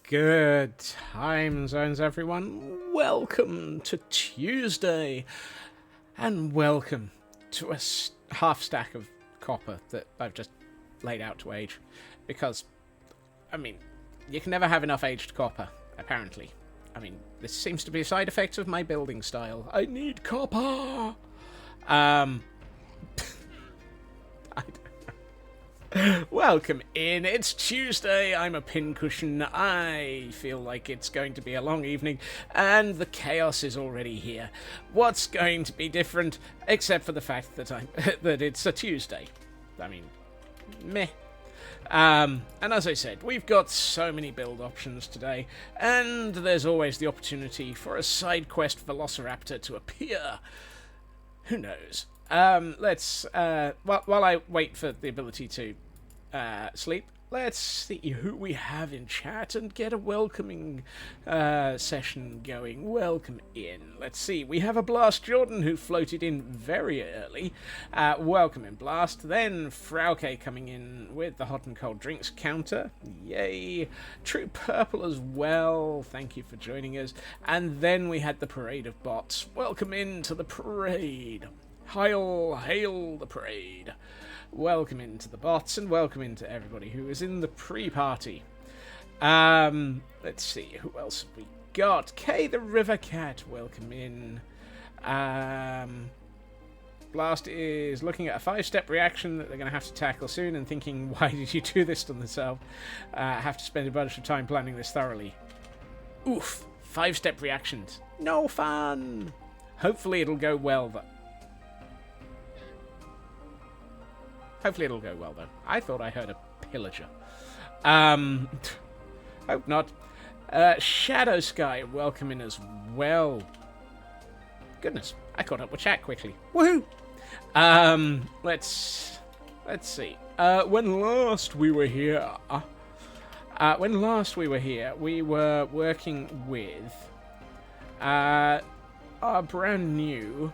Good time zones, everyone. Welcome to Tuesday, and welcome to a half stack of copper that I've just laid out to age. Because, I mean, you can never have enough aged copper, apparently. I mean, this seems to be a side effect of my building style. I need copper! I Welcome in. It's Tuesday. I'm a pincushion. I feel like it's going to be a long evening, and the chaos is already here. What's going to be different, except for the fact that that it's a Tuesday? I mean, meh. And as I said, we've got so many build options today, and there's always the opportunity for a side quest velociraptor to appear. Who knows? Let's, while I wait for the ability to sleep, let's see who we have in chat and get a welcoming session going. Welcome in. Let's see. We have a Blast Jordan who floated in very early. Welcome in, Blast. Then Frauke coming in with the hot and cold drinks counter. Yay. True Purple as well. Thank you for joining us. And then we had the Parade of Bots. Welcome in to the parade. Hail the parade. Welcome into the bots, and welcome into everybody who is in the pre-party. Let's see, who else have we got? Kay the River Cat, welcome in. Blast is looking at a 5-step reaction that they're going to have to tackle soon and thinking, why did you do this to themselves? Have to spend a bunch of time planning this thoroughly. Oof, 5-step reactions. No fun! Hopefully it'll go well, though. Hopefully it'll go well, though. I thought I heard a pillager. Hope not. Shadow Sky, welcome in as well. Goodness, I caught up with chat quickly. Woohoo! Let's see. When last we were here, we were working with our brand new,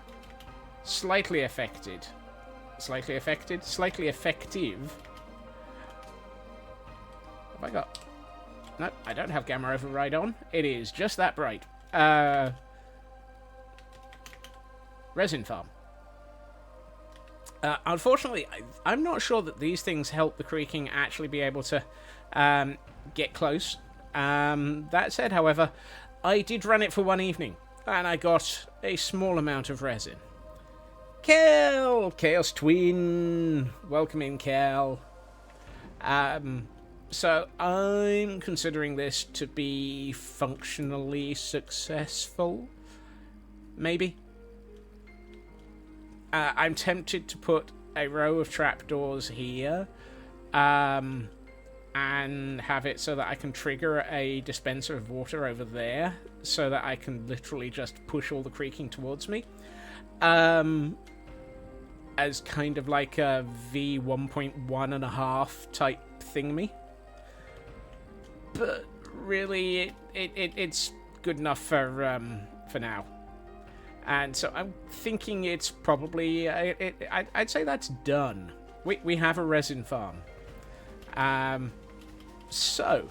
slightly effective. Have I got... No, I don't have gamma override on. It is just that bright. Resin farm. Unfortunately, I'm not sure that these things help the creaking actually be able to get close. That said, however, I did run it for one evening, and I got a small amount of resin. Kel! Chaos Twin! Welcome in, Kel. So, I'm considering this to be functionally successful. Maybe. I'm tempted to put a row of trapdoors here, and have it so that I can trigger a dispenser of water over there, so that I can literally just push all the creaking towards me. As kind of like a V1.1.5 type thingy. But really, it's good enough for now. And so I'm thinking it's probably... I'd say that's done. We have a resin farm. So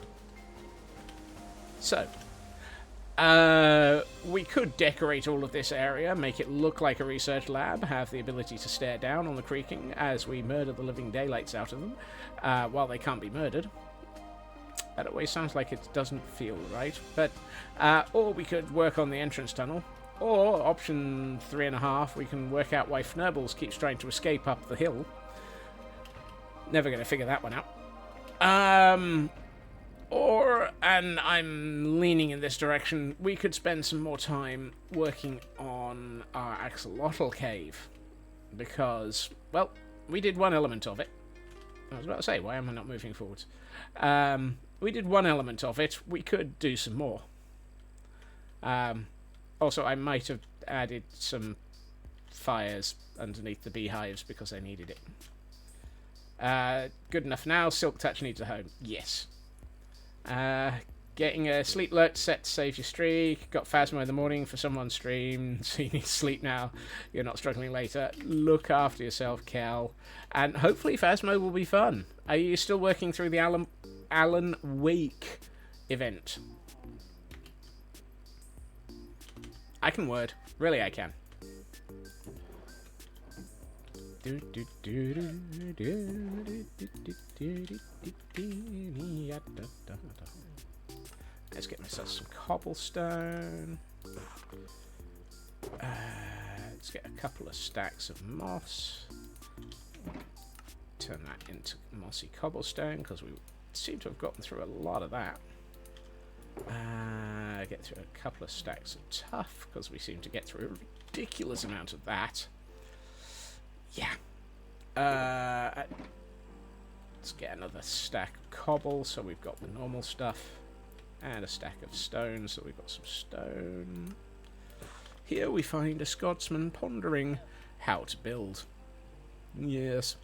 we could decorate all of this area, make it look like a research lab, have the ability to stare down on the creaking as we murder the living daylights out of them, while they can't be murdered. That always sounds like it doesn't feel right. But, or we could work on the entrance tunnel. Or, option 3.5, we can work out why Fnurbles keeps trying to escape up the hill. Never going to figure that one out. And I'm leaning in this direction, we could spend some more time working on our axolotl cave. Because, well, we did one element of it. I was about to say, why am I not moving forwards? We did one element of it. We could do some more. Also, I might have added some fires underneath the beehives because I needed it. Good enough now. Silk Touch needs a home. Yes. Getting a sleep alert set to save your streak. Got Phasmo in the morning for someone's stream, so you need to sleep now. You're not struggling later. Look after yourself, Kel. And hopefully Phasmo will be fun. Are you still working through the Alan Wake event? I can word. Really, I can. Let's get myself some cobblestone. Let's get a couple of stacks of moss. Turn that into mossy cobblestone because we seem to have gotten through a lot of that. Get through a couple of stacks of tuff because we seem to get through a ridiculous amount of that. Yeah. Let's get another stack of cobble so we've got the normal stuff. And a stack of stone so we've got some stone. Here we find a Scotsman pondering how to build. Yes,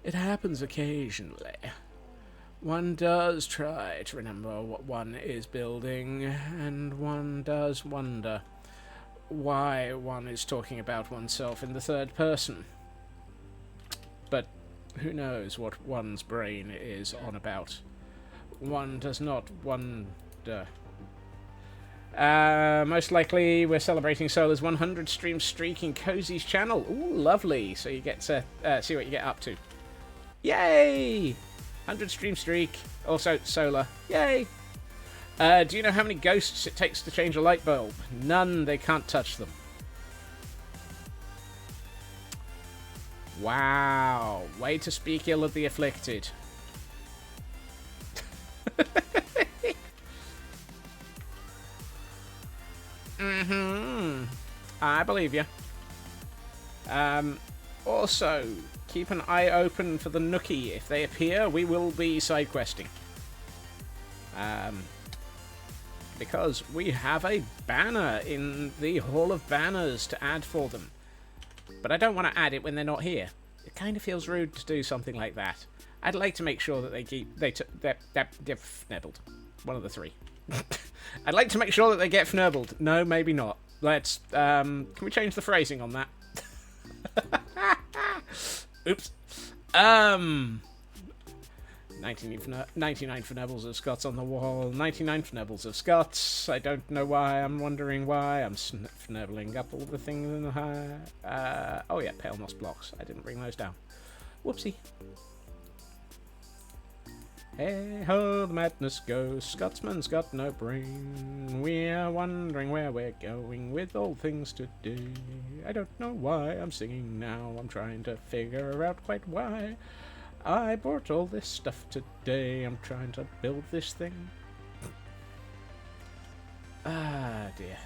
it happens occasionally. One does try to remember what one is building, and one does wonder why one is talking about oneself in the third person. But who knows what one's brain is on about. One does not wonder. Most likely we're celebrating Solar's 100 stream streak in Cozy's channel. Ooh, lovely. So you get to see what you get up to. Yay! 100 stream streak. Also, Solar. Yay! Do you know how many ghosts it takes to change a light bulb? None. They can't touch them. Wow. Way to speak ill of the afflicted. I believe you. Also, keep an eye open for the Nookie. If they appear, we will be side questing. Because we have a banner in the Hall of Banners to add for them. But I don't want to add it when they're not here. It kind of feels rude to do something like that. I'd like to make sure that they're fnibbled. One of the three. I'd like to make sure that they get fnurbled. No, maybe not. Let's, can we change the phrasing on that? Oops. 99 fnurbles of Scots on the wall. 99 fnurbles of Scots. I don't know why. I'm wondering why. I'm fnurbling up all the things in the high. Oh yeah, pale moss blocks. I didn't bring those down. Whoopsie. Hey ho, the madness goes. Scotsman's got no brain. We're wondering where we're going with all things today. I don't know why I'm singing now. I'm trying to figure out quite why I bought all this stuff today. I'm trying to build this thing. Ah, dear.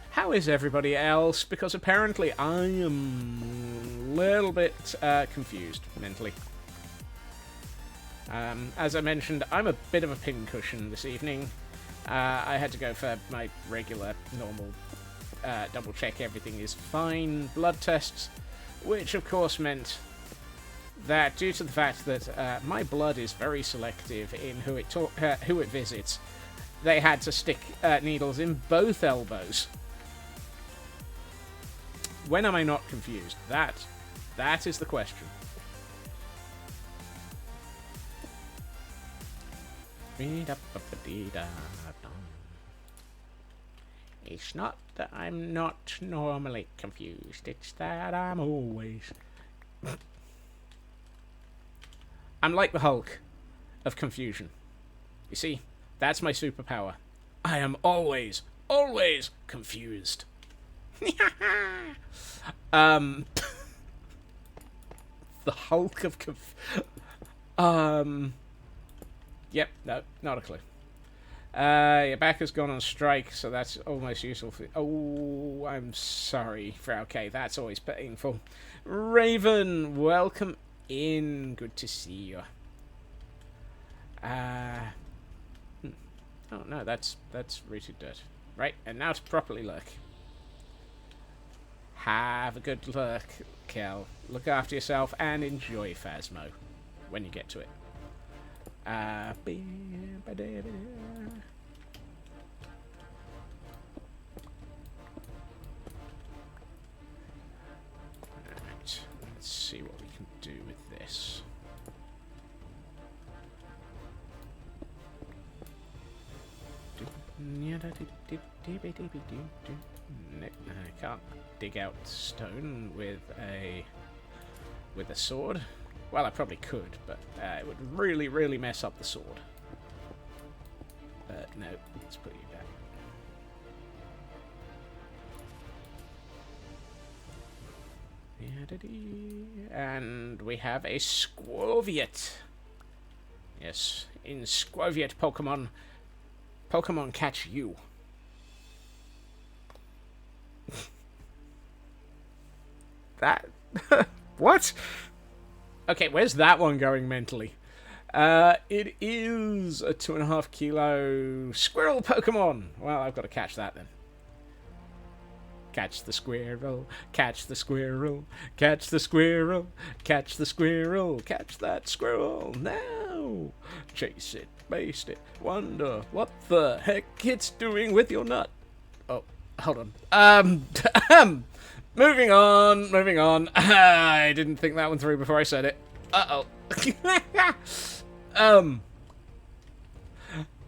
How is everybody else? Because apparently I am a little bit confused mentally. As I mentioned, I'm a bit of a pincushion this evening. I had to go for my regular, normal, double check everything is fine blood tests, which of course meant that due to the fact that my blood is very selective in who it visits, they had to stick needles in both elbows. When am I not confused? That That is the question. It's not that I'm not normally confused, it's that I'm always... I'm like the Hulk of confusion. You see, that's my superpower. I am always confused. The Hulk of Yep, no, not a clue. Your back has gone on strike, so that's almost useful for... Oh, I'm sorry, Frau K. That's always painful. Raven, welcome in. Good to see you. Oh, no, that's rooted dirt. Right, and now to properly lurk. Have a good lurk, Kel. Look after yourself and enjoy Phasmo when you get to it. Alright, let's see what we can do with this. I can't dig out stone with a sword. Well, I probably could, but it would really mess up the sword. No, let's put you back. And we have a Squoviate. Yes, in Squoviate Pokemon catch you. That... What? Okay, where's that one going mentally? It is a 2.5 kilo squirrel Pokemon. Well, I've got to catch that then. Catch the squirrel, catch the squirrel, catch the squirrel, catch the squirrel, catch that squirrel now. Chase it, baste it, wonder what the heck it's doing with your nut. Oh, hold on. Moving on. I didn't think that one through before I said it. Uh-oh.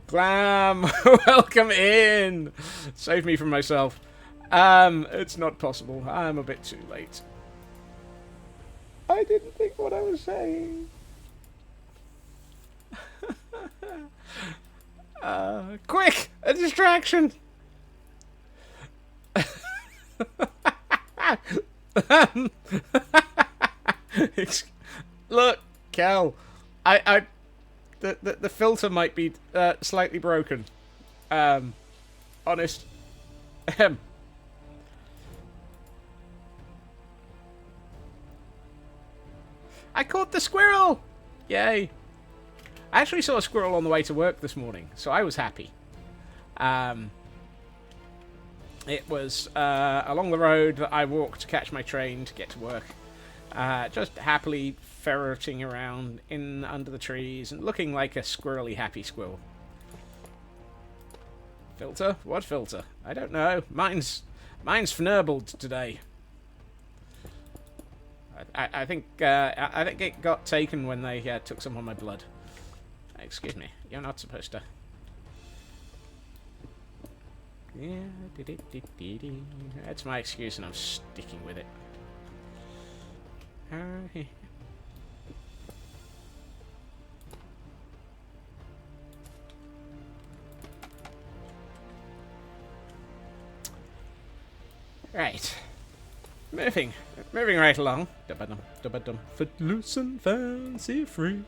Glam, welcome in. Save me from myself. It's not possible. I'm a bit too late. I didn't think what I was saying. Quick! A distraction! Look, Cal, the filter might be slightly broken. Honest. I caught the squirrel! Yay. I actually saw a squirrel on the way to work this morning, so I was happy. It was along the road that I walked to catch my train to get to work. Just happily ferreting around in under the trees and looking like a squirrely happy squirrel. Filter? What filter? I don't know. Mine's fnurbled today. I think it got taken when they took some of my blood. Excuse me. You're not supposed to. Yeah, that's my excuse, and I'm sticking with it. Right. Moving right along. Footloose and fancy free.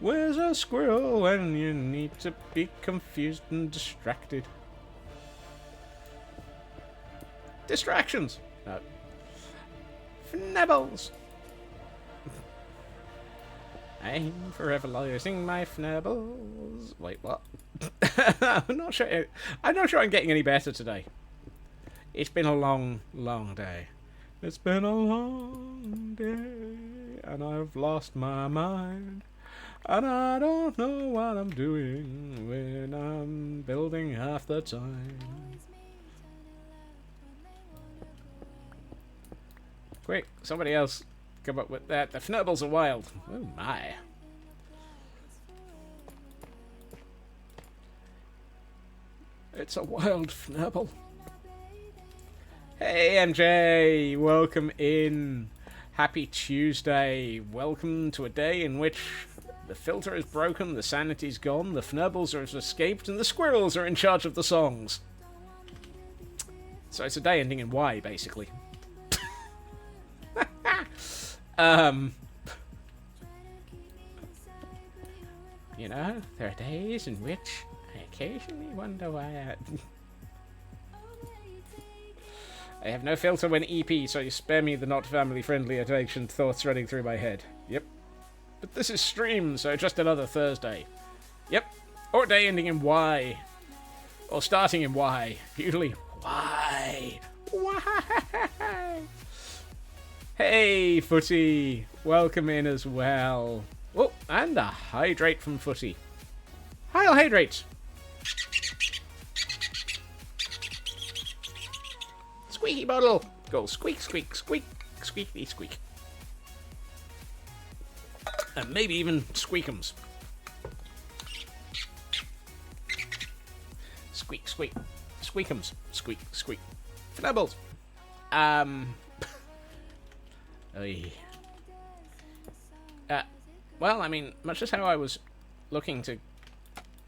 Where's a squirrel when you need to be confused and distracted? Distractions. No. Fnibbles. I'm forever losing my fnibbles. Wait, what? I'm not sure I'm getting any better today. It's been a long day. It's been a long day, and I've lost my mind. And I don't know what I'm doing when I'm building half the time. Quick, somebody else come up with that. The fnurbles are wild. Oh my. It's a wild fnurble. Hey MJ, welcome in. Happy Tuesday. Welcome to a day in which the filter is broken, the sanity's gone, the fnurbles have escaped, and the squirrels are in charge of the songs. So it's a day ending in Y, basically. You know, there are days in which I occasionally wonder why I have no filter when EP, so you spare me the not family-friendly adjacent thoughts running through my head. Yep. But this is stream, so just another Thursday. Yep. Or a day ending in Y. Or starting in Y. Usually, Y. Why? Hey, Footy. Welcome in as well. Oh, and a hydrate from Footy. I'll hydrate. Squeaky bottle. Go squeak, squeak, squeak, squeaky, squeak. And maybe even squeakums. Squeak, squeak. Squeakums. Squeak, squeak. Fnubbles. Well, I mean, much as how I was looking to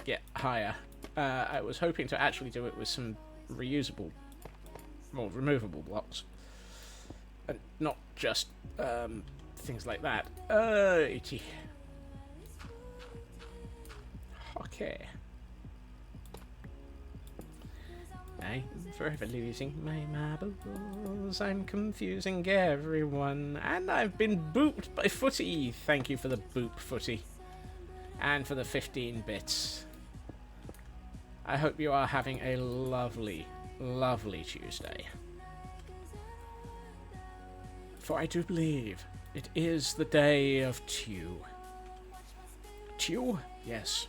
get higher, I was hoping to actually do it with some reusable or removable blocks. And not just things like that. Itchy. Okay. I'm forever losing my marbles. I'm confusing everyone. And I've been booped by Footy. Thank you for the boop, Footy. And for the 15 bits. I hope you are having a lovely, lovely Tuesday. For I do believe it is the day of Chew. Chew? Yes.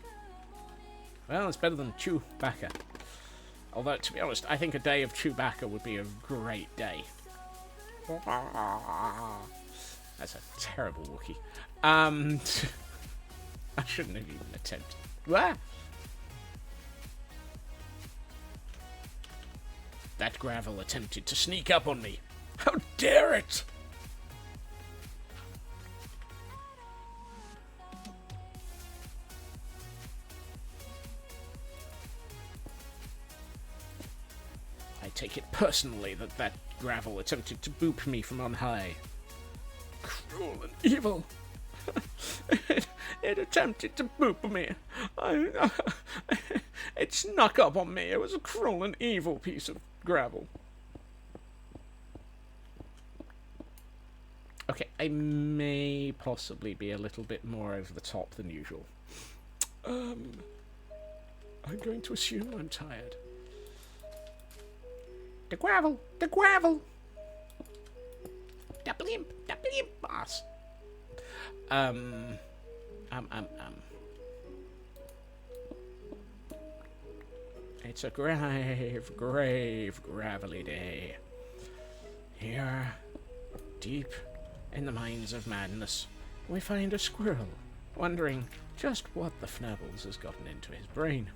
Well, it's better than Chewbacca. Although, to be honest, I think a day of Chewbacca would be a great day. That's a terrible Wookiee. I shouldn't have even attempted. What? That gravel attempted to sneak up on me. How dare it! I take it personally that gravel attempted to boop me from on high. Cruel and evil. It attempted to boop me. It snuck up on me. It was a cruel and evil piece of gravel. Okay, I may possibly be a little bit more over the top than usual. I'm going to assume I'm tired. The gravel! The gravel! The blimp! The blimp, boss! It's a grave, grave, gravelly day. Here, deep in the mines of madness, we find a squirrel, wondering just what the Fnurbles has gotten into his brain.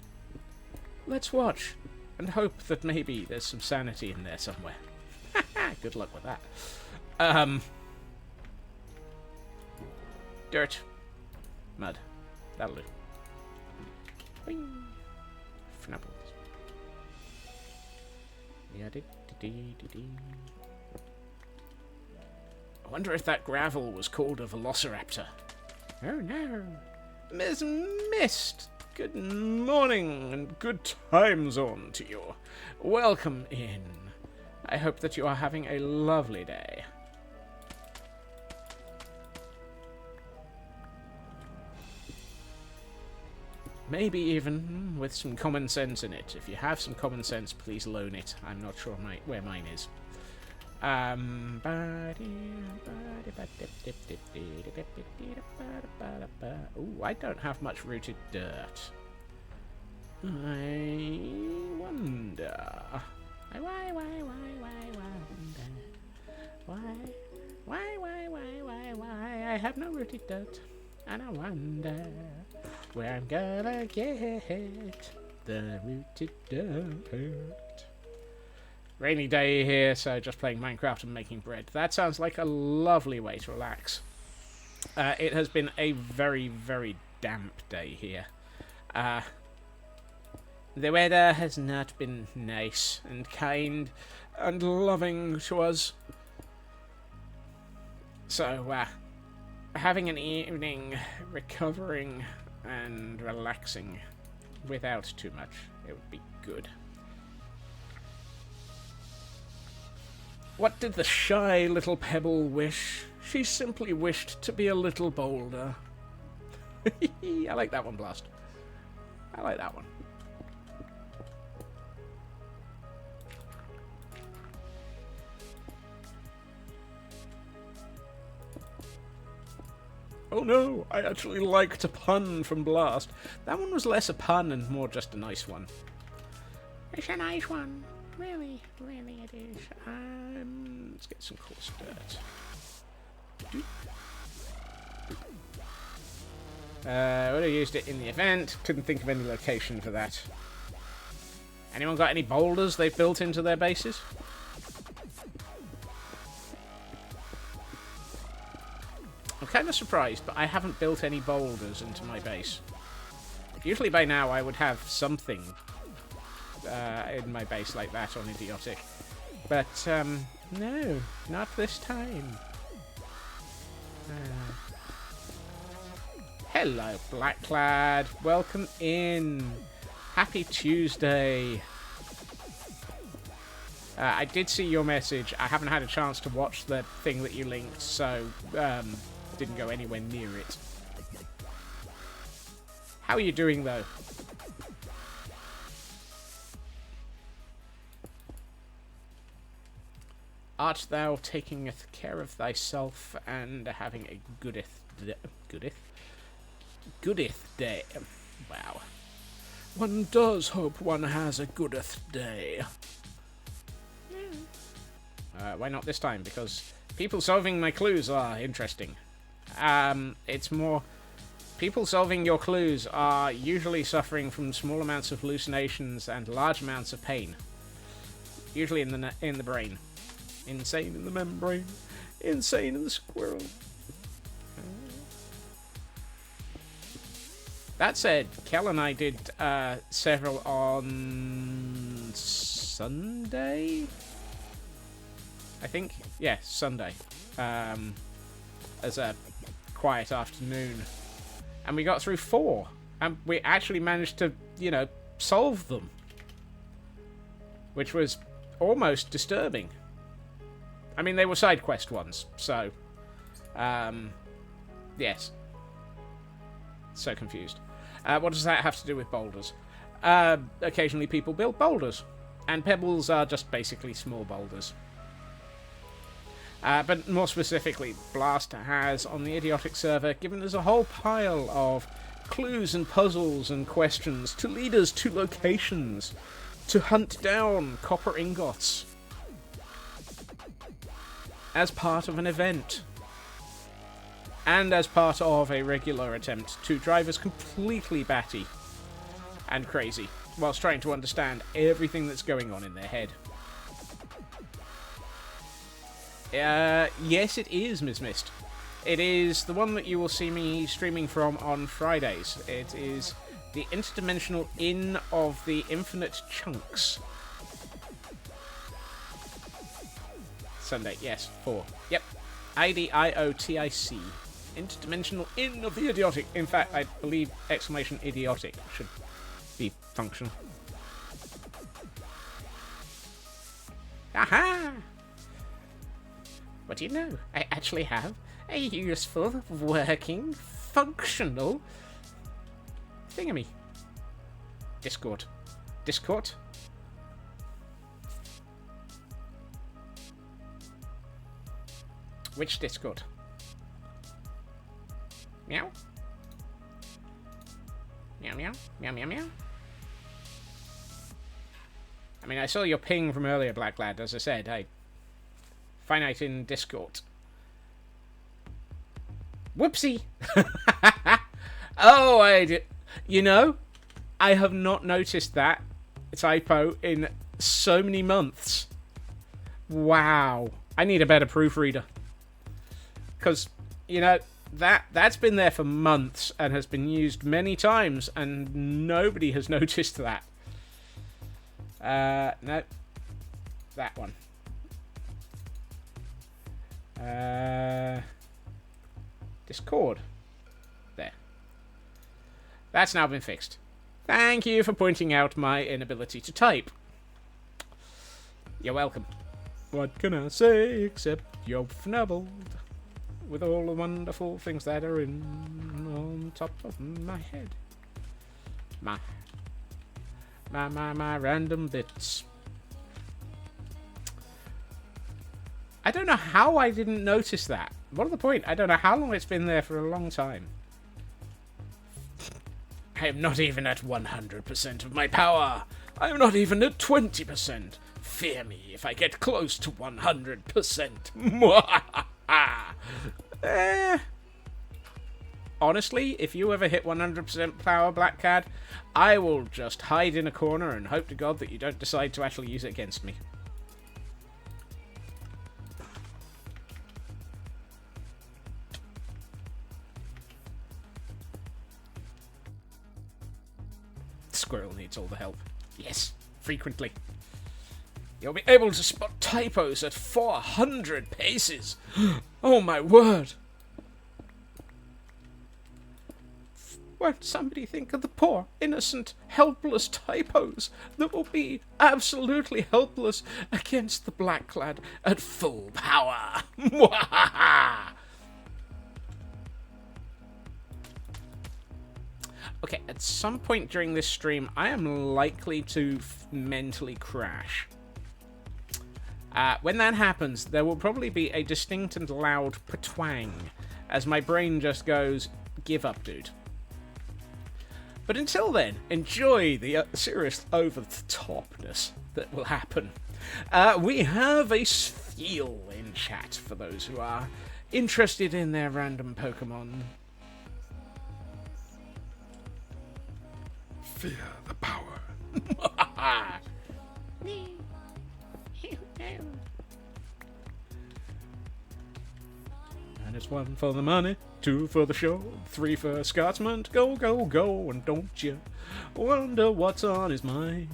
Let's watch, and hope that maybe there's some sanity in there somewhere. Good luck with that. Dirt. Mud. That'll do. Bing. Fnurbles. I wonder if that gravel was called a velociraptor. Oh no. Miss Mist! Good morning and good times on to you. Welcome in. I hope that you are having a lovely day. Maybe even with some common sense in it. If you have some common sense, please loan it. I'm not sure where mine is. Ooh, I don't have much rooted dirt. I wonder. Why I have no rooted dirt, and I wonder where I'm gonna get the rooted dirt. Rainy day here, so just playing Minecraft and making bread. That sounds like a lovely way to relax. It has been a very, very damp day here. The weather has not been nice and kind and loving to us. So, having an evening recovering and relaxing without too much, it would be good. What did the shy little pebble wish? She simply wished to be a little bolder. I like that one, Blast. I like that one. Oh no, I actually liked a pun from Blast. That one was less a pun and more just a nice one. It's a nice one. Really, really it is. Let's get some coarse dirt. Would have used it in the event. Couldn't think of any location for that. Anyone got any boulders they've built into their bases? I'm kind of surprised, but I haven't built any boulders into my base. Usually by now I would have something in my base like that on Idiotic. But, no, not this time. Hello, Blacklad. Welcome in. Happy Tuesday. I did see your message. I haven't had a chance to watch the thing that you linked, so didn't go anywhere near it. How are you doing, though? Art thou taking care of thyself and having a goodeth day? Wow. One does hope one has a goodeth day. Why not this time? Because people solving my clues are interesting. It's more... People solving your clues are usually suffering from small amounts of hallucinations and large amounts of pain. Usually in the brain. Insane in the membrane. Insane in the squirrel. That said, Kel and I did several on Sunday? I think? Yeah, Sunday. As a quiet afternoon. And we got through 4. And we actually managed to, solve them. Which was almost disturbing. I mean, they were side quest ones, so... yes. So confused. What does that have to do with boulders? Occasionally people build boulders. And pebbles are just basically small boulders. But more specifically, Blast has, on the Idiotic server, given us a whole pile of clues and puzzles and questions to lead us to locations, to hunt down copper ingots, as part of an event, and as part of a regular attempt to drive us completely batty and crazy, whilst trying to understand everything that's going on in their head. Yes, it is, Ms. Mist. It is the one that you will see me streaming from on Fridays. It is the Interdimensional Inn of the Infinite Chunks. Sunday, yes, 4. Yep. IDIOTIC. Interdimensional Inn of the Idiotic. In fact, I believe exclamation idiotic should be functional. Aha! What do you know? I actually have a useful, working, functional thingamy. Discord. Discord? Which Discord? Meow? Meow, meow, meow, meow, meow. I mean, I saw your ping from earlier, Black Lad. As I said, finite in Discord. Whoopsie! Oh, I did. You know, I have not noticed that typo in so many months. Wow. I need a better proofreader. Because, you know, that's been there for months and has been used many times, and nobody has noticed that. No. That one. Discord. There. That's now been fixed. Thank you for pointing out my inability to type. You're welcome. What can I say except you're fnubbled with all the wonderful things that are in on top of my head. My random bits. I don't know how I didn't notice that. What the point? I don't know how long it's been there for a long time. I am not even at 100% of my power. I am not even at 20%. Fear me if I get close to 100%. Honestly, if you ever hit 100% power, Black Cat, I will just hide in a corner and hope to God that you don't decide to actually use it against me. Squirrel needs all the help. Yes, frequently. You'll be able to spot typos at 400 paces. Oh my word. Won't somebody think of the poor, innocent, helpless typos that will be absolutely helpless against the Blacklad at full power? Okay, at some point during this stream, I am likely to mentally crash. When that happens, there will probably be a distinct and loud patwang as my brain just goes, give up, dude. But until then, enjoy the serious over-the-topness that will happen. We have a Sfeel in chat for those who are interested in their random Pokemon. Fear the power. And it's 1 for the money, 2 for the show, 3 for Scotsman. Go, go, go, and don't you wonder what's on his mind.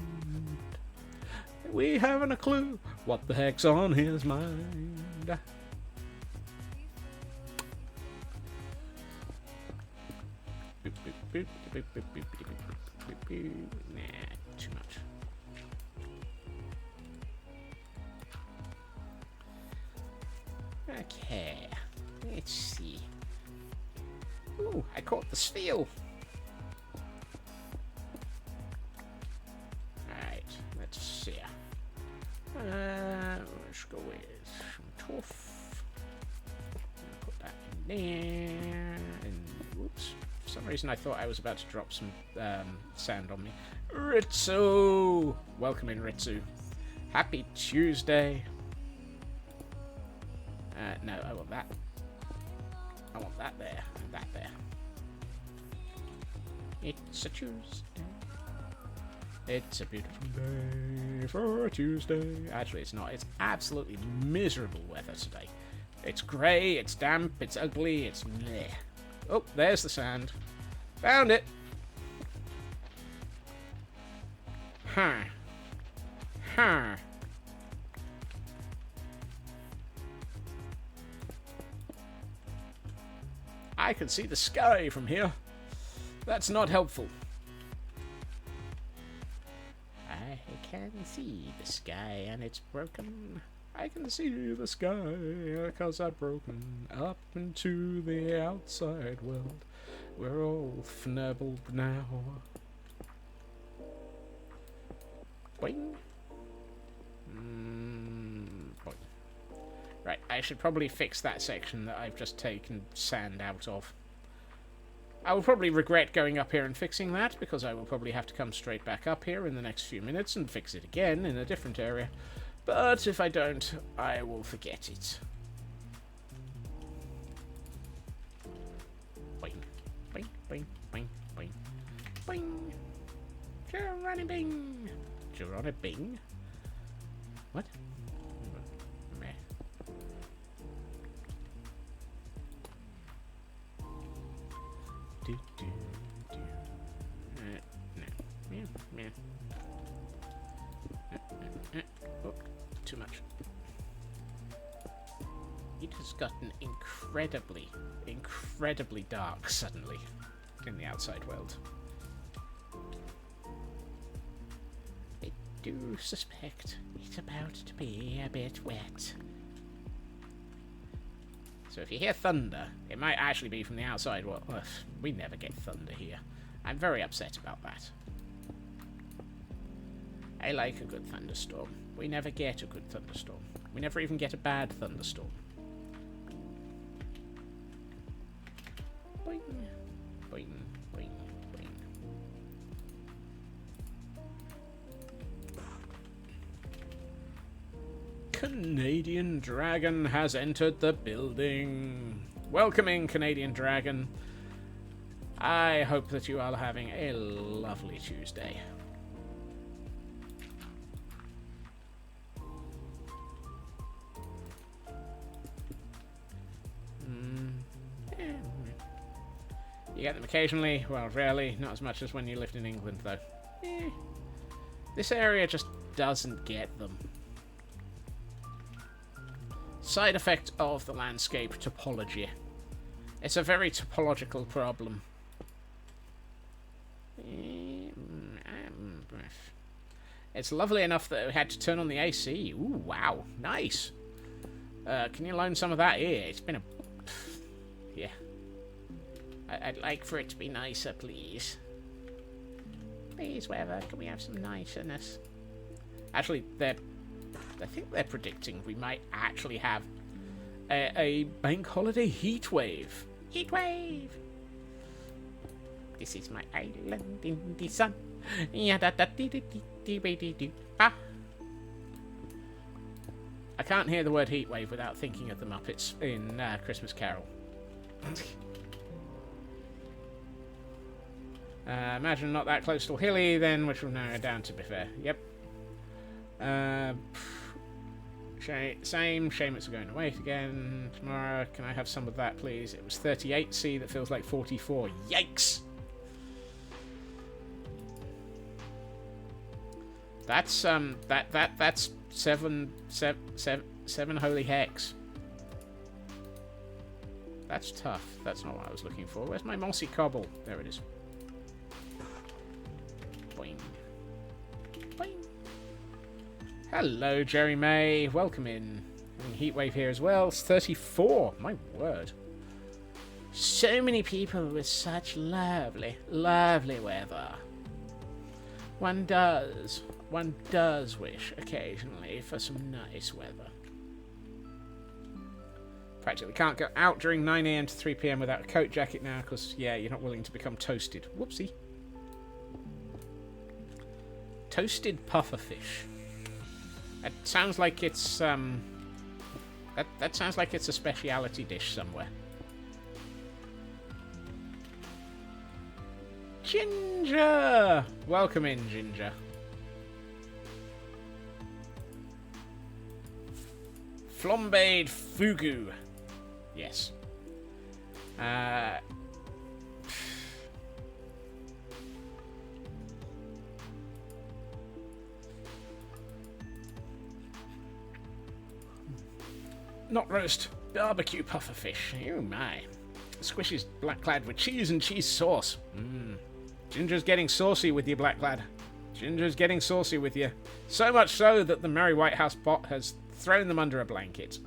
We haven't a clue what the heck's on his mind. Nah, too much. Okay, let's see. Ooh, I caught the Sfeel. Alright, let's see. Let's go with some tough. Put that in there. And whoops. For some reason I thought I was about to drop some sand on me. Ritsu! Welcome in, Ritsu. Happy Tuesday. No, I want that. I want that there, and that there. It's a Tuesday. It's a beautiful day for a Tuesday. Actually, it's not. It's absolutely miserable weather today. It's grey, it's damp, it's ugly, it's meh. Oh, there's the sand. Found it. Huh. Huh. I can see the sky from here. That's not helpful. I can see the sky and it's broken. I can see the sky because I've broken up into the outside world. We're all fnubbled now. Boing. Boing. Right, I should probably fix that section that I've just taken sand out of. I will probably regret going up here and fixing that, because I will probably have to come straight back up here in the next few minutes and fix it again in a different area. But if I don't, I will forget it. Geronibing! Geronibing? What? Meh. Do, do, do. No. Meow, meow. Oh, too much. It has gotten incredibly, incredibly dark suddenly in the outside world. I do suspect it's about to be a bit wet. So if you hear thunder, it might actually be from the outside world. Ugh, we never get thunder here. I'm very upset about that. I like a good thunderstorm. We never get a good thunderstorm. We never even get a bad thunderstorm. Boing, boing, boing, boing. Canadian Dragon has entered the building. Welcoming, Canadian Dragon. I hope that you are having a lovely Tuesday. You get them occasionally, well, rarely, not as much as when you lived in England, though. This area just doesn't get them. Side effect of the landscape topology. It's a very topological problem. It's lovely enough that we had to turn on the AC. Ooh, wow, nice. Can you loan some of that here? It's been a... Yeah. I'd like for it to be nicer, please. Please, weather, can we have some niceness? Actually, I think they're predicting we might actually have a bank holiday heat wave. Heat wave! This is my island in the sun. I can't hear the word heat wave without thinking of the Muppets in Christmas Carol. Imagine not that close to hilly, then, which will narrow it down, to be fair. Yep. Same. Shame it's going away again tomorrow. Can I have some of that, please? It was 38 C. That feels like 44. Yikes! That's that's seven holy hex. That's tough. That's not what I was looking for. Where's my mossy cobble? There it is. Boing. Boing. Hello, Jerry May. Welcome in. Heatwave here as well. It's 34. My word. So many people with such lovely, lovely weather. One does wish occasionally for some nice weather. Practically can't go out during 9 AM to 3 PM without a coat jacket now, because, yeah, you're not willing to become toasted. Whoopsie. Toasted pufferfish. That sounds like it's, that sounds like it's a speciality dish somewhere. Ginger! Welcome in, Ginger. Flambéed fugu. Yes. Not roast. Barbecue pufferfish. Oh my. Squishy's black-clad with cheese and cheese sauce. Ginger's getting saucy with you, black-clad. Ginger's getting saucy with you. So much so that the Merry White House bot has thrown them under a blanket.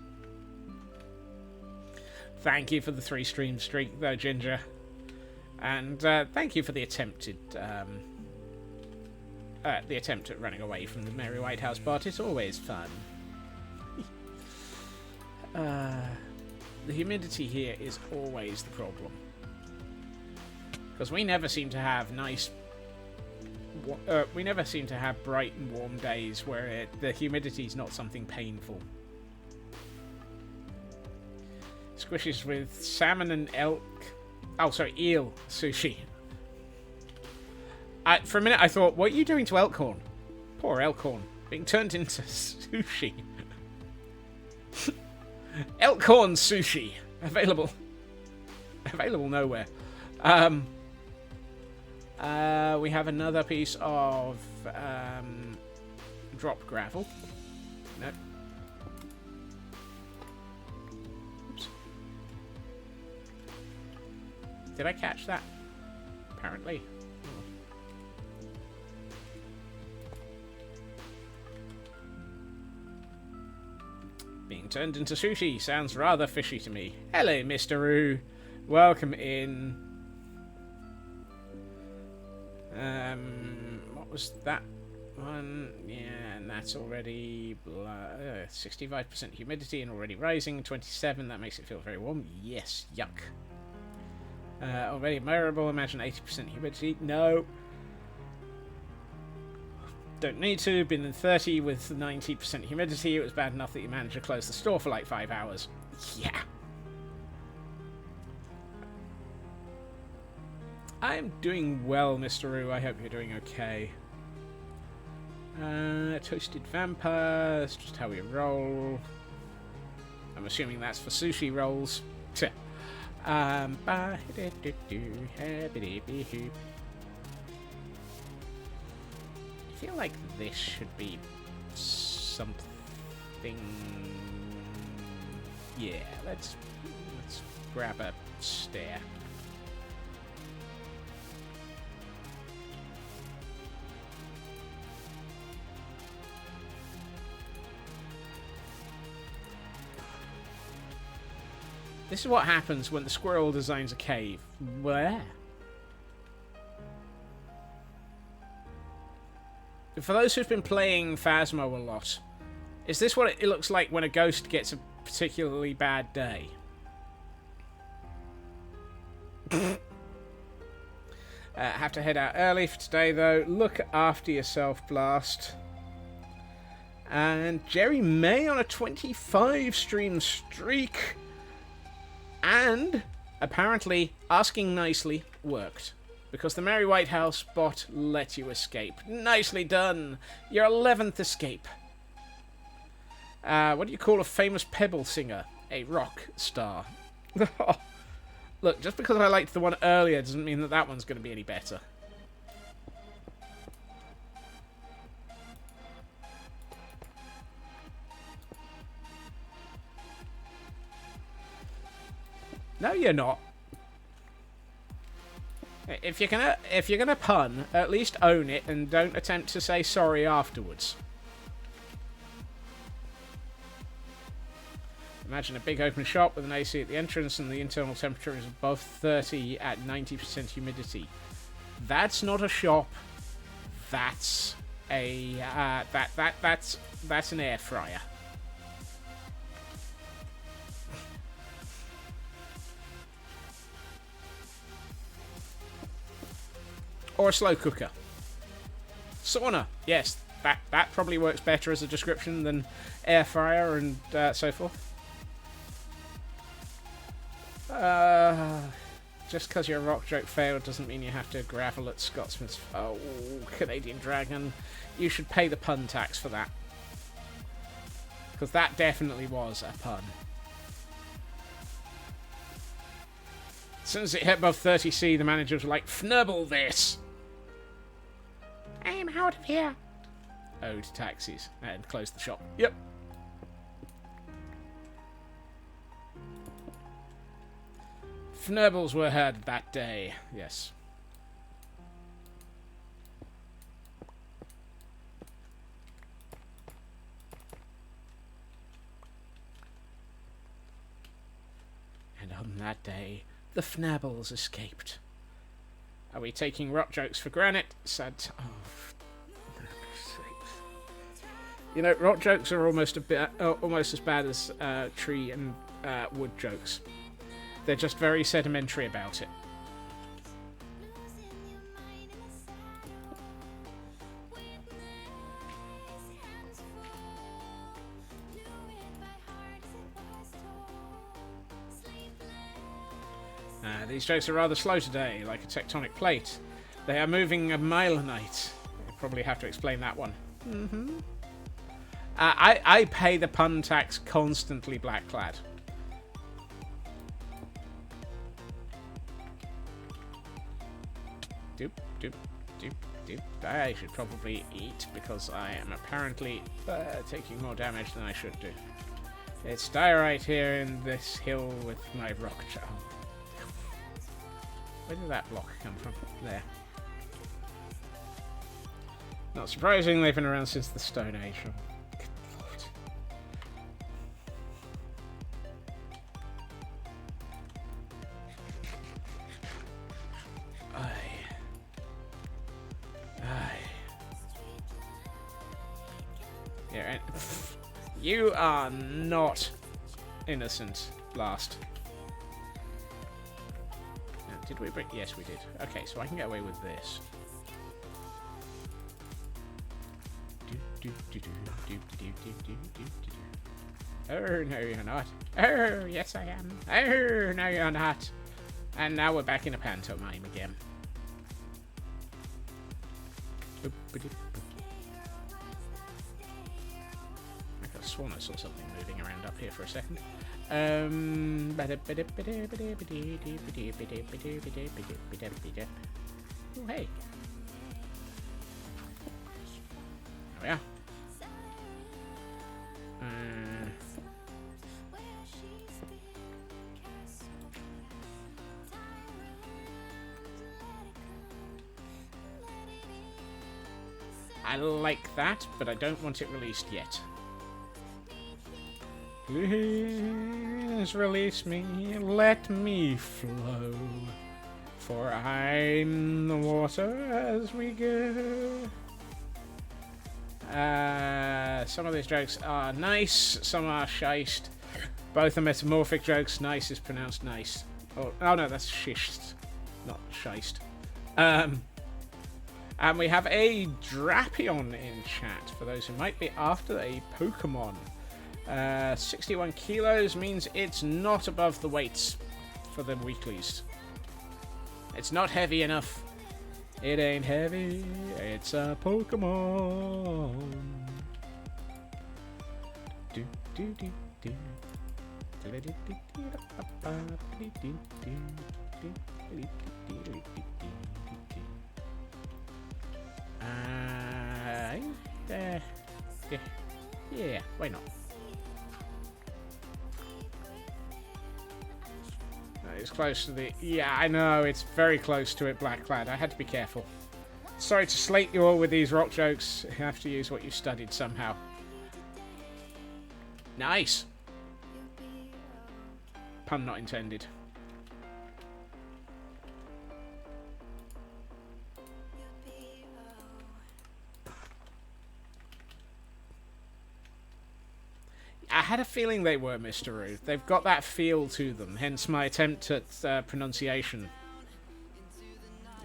Thank you for the 3-stream streak, though, Ginger. And thank you for the attempted... the attempt at running away from the Merry White House bot. It's always fun. The humidity here is always the problem. Because we never seem to have nice... we never seem to have bright and warm days where the humidity is not something painful. Squishes with salmon and elk... Oh, sorry, eel sushi. For a minute I thought, what are you doing to Elkhorn? Poor Elkhorn. Being turned into sushi. Elkhorn sushi. Available nowhere. We have another piece of drop gravel. No. Oops. Did I catch that? Apparently. Being turned into sushi sounds rather fishy to me. Hello, Mr. Roo. Welcome in. What was that one? Yeah, and that's already 65% humidity and already rising. 27, that makes it feel very warm. Yes, yuck. Already admirable. Imagine 80% humidity. No. Don't need to. Been in 30 with 90% humidity. It was bad enough that you managed to close the store for like 5 hours. Yeah. I'm doing well, Mr. Roo. I hope you're doing okay. Toasted vampires. Just how we roll. I'm assuming that's for sushi rolls. I feel like this should be something. Yeah, let's grab a stair. This is what happens when the squirrel designs a cave. Where? For those who've been playing Phasmo a lot, is this what it looks like when a ghost gets a particularly bad day? Have to head out early for today, though. Look after yourself, Blast. And Jerry May on a 25 stream streak. And apparently asking nicely worked. Because the Mary Whitehouse bot let you escape. Nicely done. Your 11th escape. What do you call a famous pebble singer? A rock star. Look, just because I liked the one earlier doesn't mean that that one's going to be any better. No, you're not. If you're gonna pun, at least own it and don't attempt to say sorry afterwards. Imagine a big open shop with an AC at the entrance and the internal temperature is above 30 at 90% humidity. That's not a shop. That's a that's an air fryer. Or a slow cooker. Sauna. Yes, that probably works better as a description than air fryer and so forth. Just because your rock joke failed doesn't mean you have to gravel at Scotsman's. Oh, Canadian Dragon. You should pay the pun tax for that. Because that definitely was a pun. As soon as it hit above 30C, the managers were like, "Fnubble this!" I'm out of here. Owed taxis. And closed the shop. Yep. Fnubbles were heard that day. Yes. And on that day, the Fnabbles escaped. Are we taking rock jokes for granted? Sad. Oh, you know, rock jokes are almost as bad as tree and wood jokes. They're just very sedimentary about it. These jokes are rather slow today, like a tectonic plate. They are moving a mile a night. I probably have to explain that one. I pay the pun tax constantly, Blackclad. Doop, doop, doop, doop. I should probably eat because I am apparently taking more damage than I should do. It's diorite here in this hill with my rock charm. Where did that block come from? There. Not surprising, they've been around since the Stone Age. Oh, good lord. Yeah, and you are not innocent, Blast. Now, did we break? Yes, we did. Okay, so I can get away with this. Oh, no, you're not. Oh, yes, I am. Oh, no, you're not. And now we're back in a pantomime again. I could have sworn I saw something moving around up here for a second. Oh, hey. There we are. I like that, but I don't want it released yet. Please release me, let me flow, for I'm the water as we go. Some of these jokes are nice, some are shiced. Both are metamorphic jokes. Nice is pronounced nice. Oh no, that's shist, not shiced. And we have a Drapion in chat, for those who might be after a Pokemon. 61 kilos means it's not above the weights for the weeklies. It's not heavy enough. It ain't heavy, it's a Pokemon. Do, do, do, do. Yeah, why not? It's close to the... Yeah, I know, it's very close to it, Blackclad. I had to be careful. Sorry to slate you all with these rock jokes. You have to use what you studied somehow. Nice. Pun not intended. I had a feeling they were Mr. Rude. They've got that feel to them, hence my attempt at pronunciation.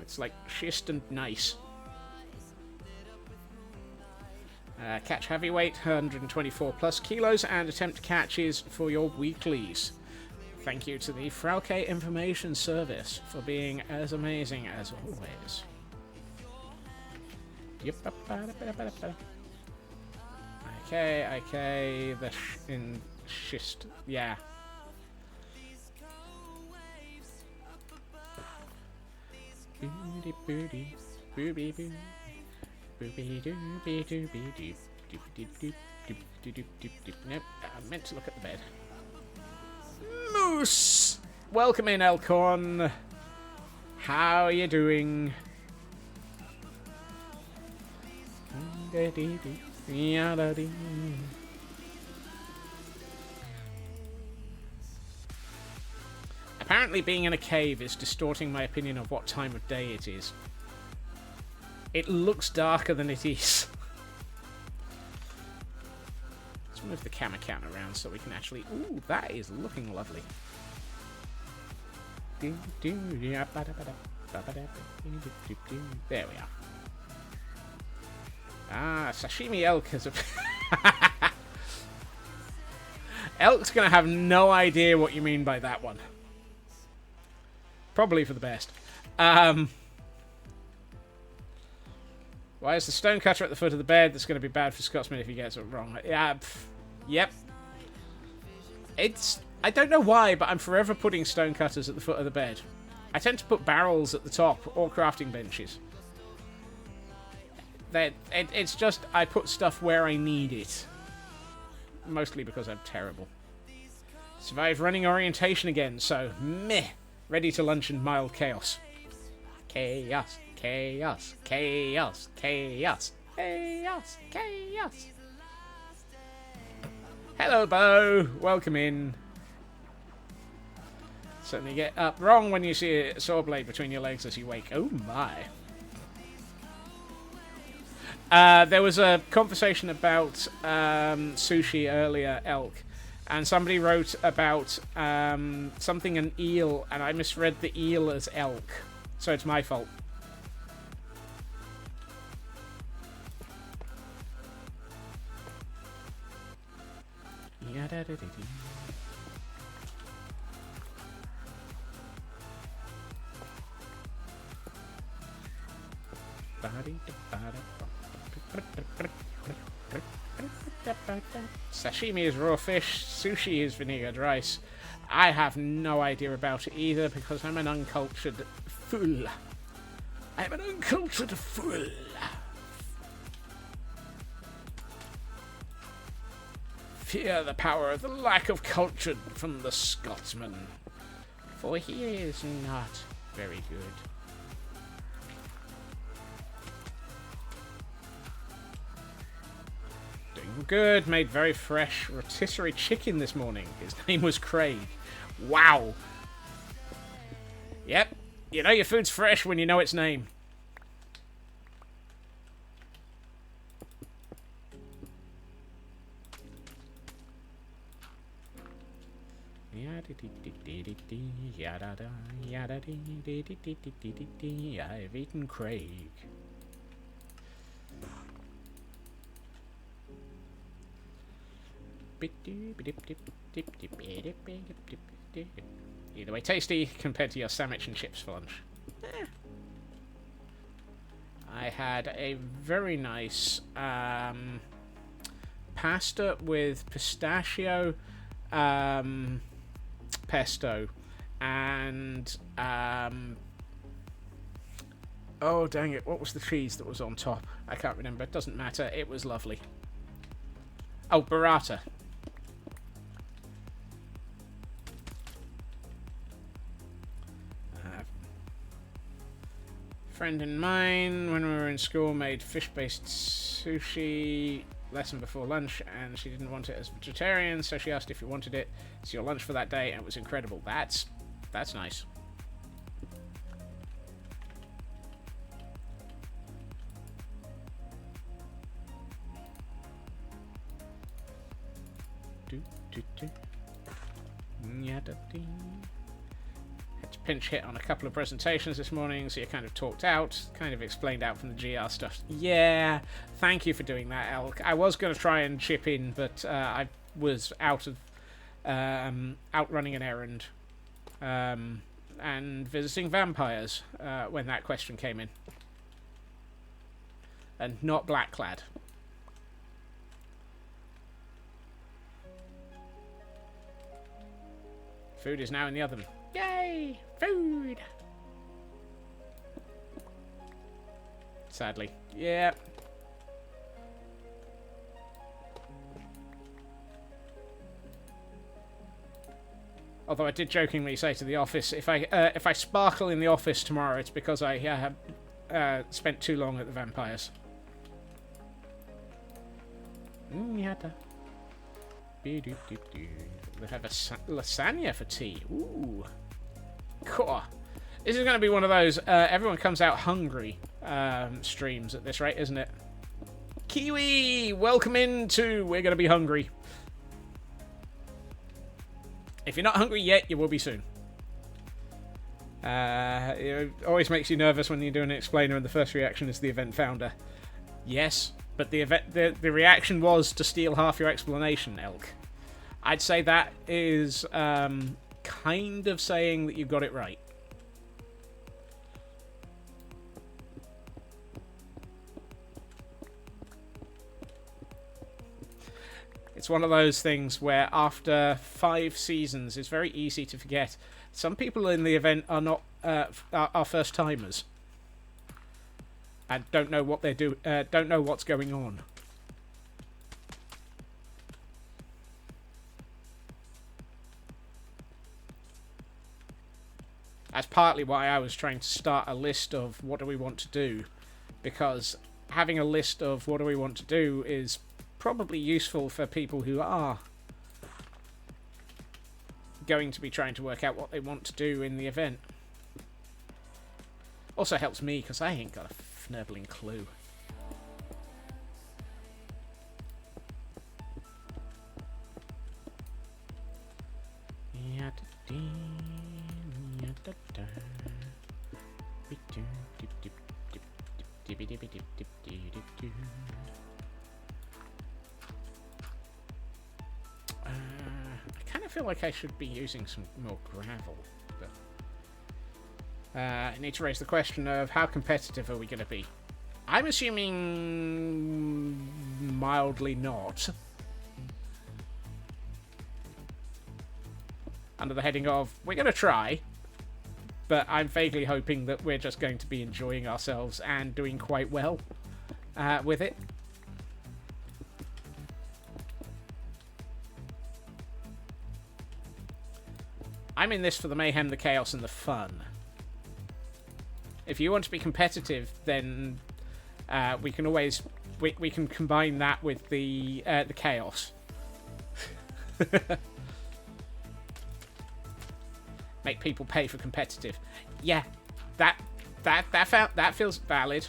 It's like schist and nice. Catch heavyweight, 124 plus kilos, and attempt catches for your weeklies. Thank you to the Frauke Information Service for being as amazing as always. Okay, the in schist, yeah. Nope, I meant to look at the bed. Moose! Welcome in, Elcorn. How are you doing? Apparently being in a cave is distorting my opinion of what time of day it is. It looks darker than it is. Let's move the camera count around so we can actually... Ooh, that is looking lovely. There we are. Ah, sashimi elk is a... Elk's gonna have no idea what you mean by that one. Probably for the best. Why is the stonecutter at the foot of the bed? That's going to be bad for Scotsman if he gets it wrong. Yeah, yep. I don't know why, but I'm forever putting stonecutters at the foot of the bed. I tend to put barrels at the top or crafting benches. It's just I put stuff where I need it. Mostly because I'm terrible. Survived running orientation again, so meh. Ready to lunch in mild chaos. Chaos, chaos, chaos, chaos, chaos, chaos. Hello, Bo. Welcome in. Certainly get up wrong when you see a saw blade between your legs as you wake. Oh my. There was a conversation about sushi earlier, Elk, and somebody wrote about something an eel, and I misread the eel as elk, so it's my fault. Sashimi is raw fish, sushi is vinegared rice. I have no idea about it either because I'm an uncultured fool. I'm an uncultured fool. Fear the power of the lack of culture from the Scotsman, for he is not very good. Good, made very fresh rotisserie chicken this morning. His name was Craig. Wow. Yep, you know your food's fresh when you know its name. I've eaten Craig. Either way, tasty compared to your sandwich and chips for lunch. I had a very nice pasta with pistachio pesto and oh dang it, what was the cheese that was on top? I can't remember. It doesn't matter. It was lovely. Oh, burrata. Friend of mine, when we were in school, made fish-based sushi lesson before lunch, and she didn't want it as vegetarian, so she asked if you wanted it. It's your lunch for that day, and it was incredible. That's nice. Had to pinch hit on a couple of presentations this morning, so you kind of talked out, kind of explained out from the GR stuff. Yeah, thank you for doing that, Elk. I was going to try and chip in, but I was out running an errand and visiting vampires when that question came in. And not black-clad. Food is now in the oven. Yay! Food! Sadly. Yeah. Although I did jokingly say to the office, if I sparkle in the office tomorrow, it's because I have spent too long at the vampires. Yada. We'll have a lasagna for tea. Ooh. Cool. This is going to be one of those everyone comes out hungry streams at this rate, isn't it? Kiwi! Welcome into We're Going to Be Hungry. If you're not hungry yet, you will be soon. It always makes you nervous when you're doing an explainer and the first reaction is the event founder. Yes, but the reaction was to steal half your explanation, Elk. I'd say that is kind of saying that you got it right. It's one of those things where after 5 seasons, it's very easy to forget. Some people in the event are not are first timers and don't know what they're don't know what's going on. That's partly why I was trying to start a list of what do we want to do, because having a list of what do we want to do is probably useful for people who are going to be trying to work out what they want to do in the event. Also helps me because I ain't got a fnirbling clue. I kind of feel like I should be using some more gravel, but I need to raise the question of how competitive are we going to be? I'm assuming mildly not. Under the heading of, we're going to try, but I'm vaguely hoping that we're just going to be enjoying ourselves and doing quite well with it. I'm in this for the mayhem, the chaos, and the fun. If you want to be competitive, then we can always we can combine that with the chaos. Make people pay for competitive. Yeah, that feels valid.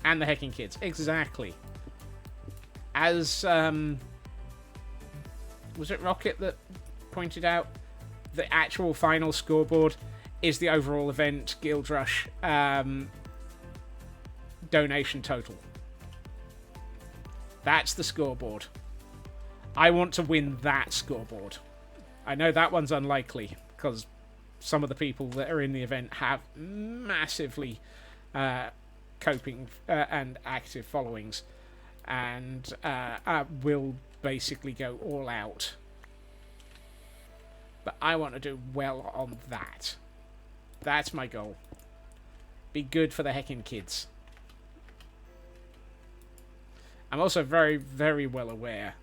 And the hecking kids, exactly. As was it Rocket that pointed out, the actual final scoreboard is the overall event Guild Rush donation total. That's the scoreboard. I want to win that scoreboard. I know that one's unlikely, because some of the people that are in the event have massively coping and active followings, and will basically go all out. But I want to do well on that. That's my goal. Be good for the heckin' kids. I'm also very, very well aware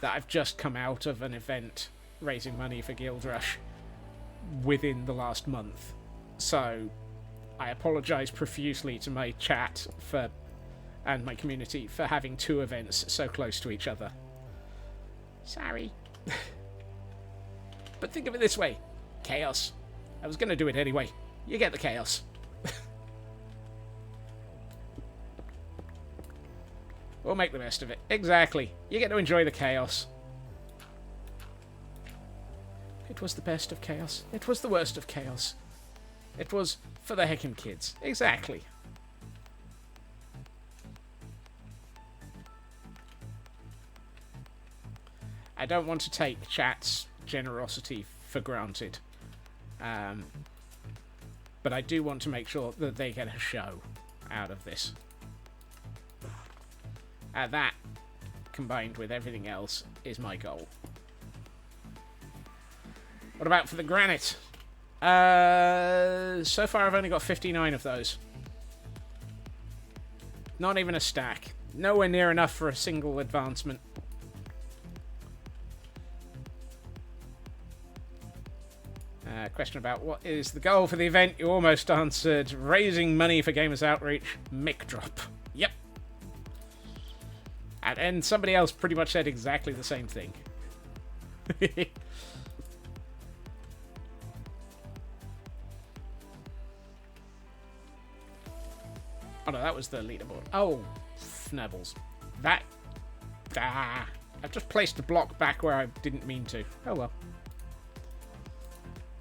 that I've just come out of an event raising money for Guild Rush within the last month. So I apologise profusely to my chat and my community for having 2 events so close to each other. Sorry. But think of it this way. Chaos. I was going to do it anyway. You get the chaos. We'll make the best of it. Exactly. You get to enjoy the chaos. It was the best of chaos. It was the worst of chaos. It was for the heckin' kids. Exactly. I don't want to take chat's generosity for granted. But I do want to make sure that they get a show out of this. That, combined with everything else, is my goal. What about for the granite? So far I've only got 59 of those. Not even a stack. Nowhere near enough for a single advancement. Question about what is the goal for the event? You almost answered. Raising money for Gamers Outreach. Mic drop. Yep. And somebody else pretty much said exactly the same thing. Oh no, that was the leaderboard. Oh, Fnebbles. That... I've just placed the block back where I didn't mean to. Oh well.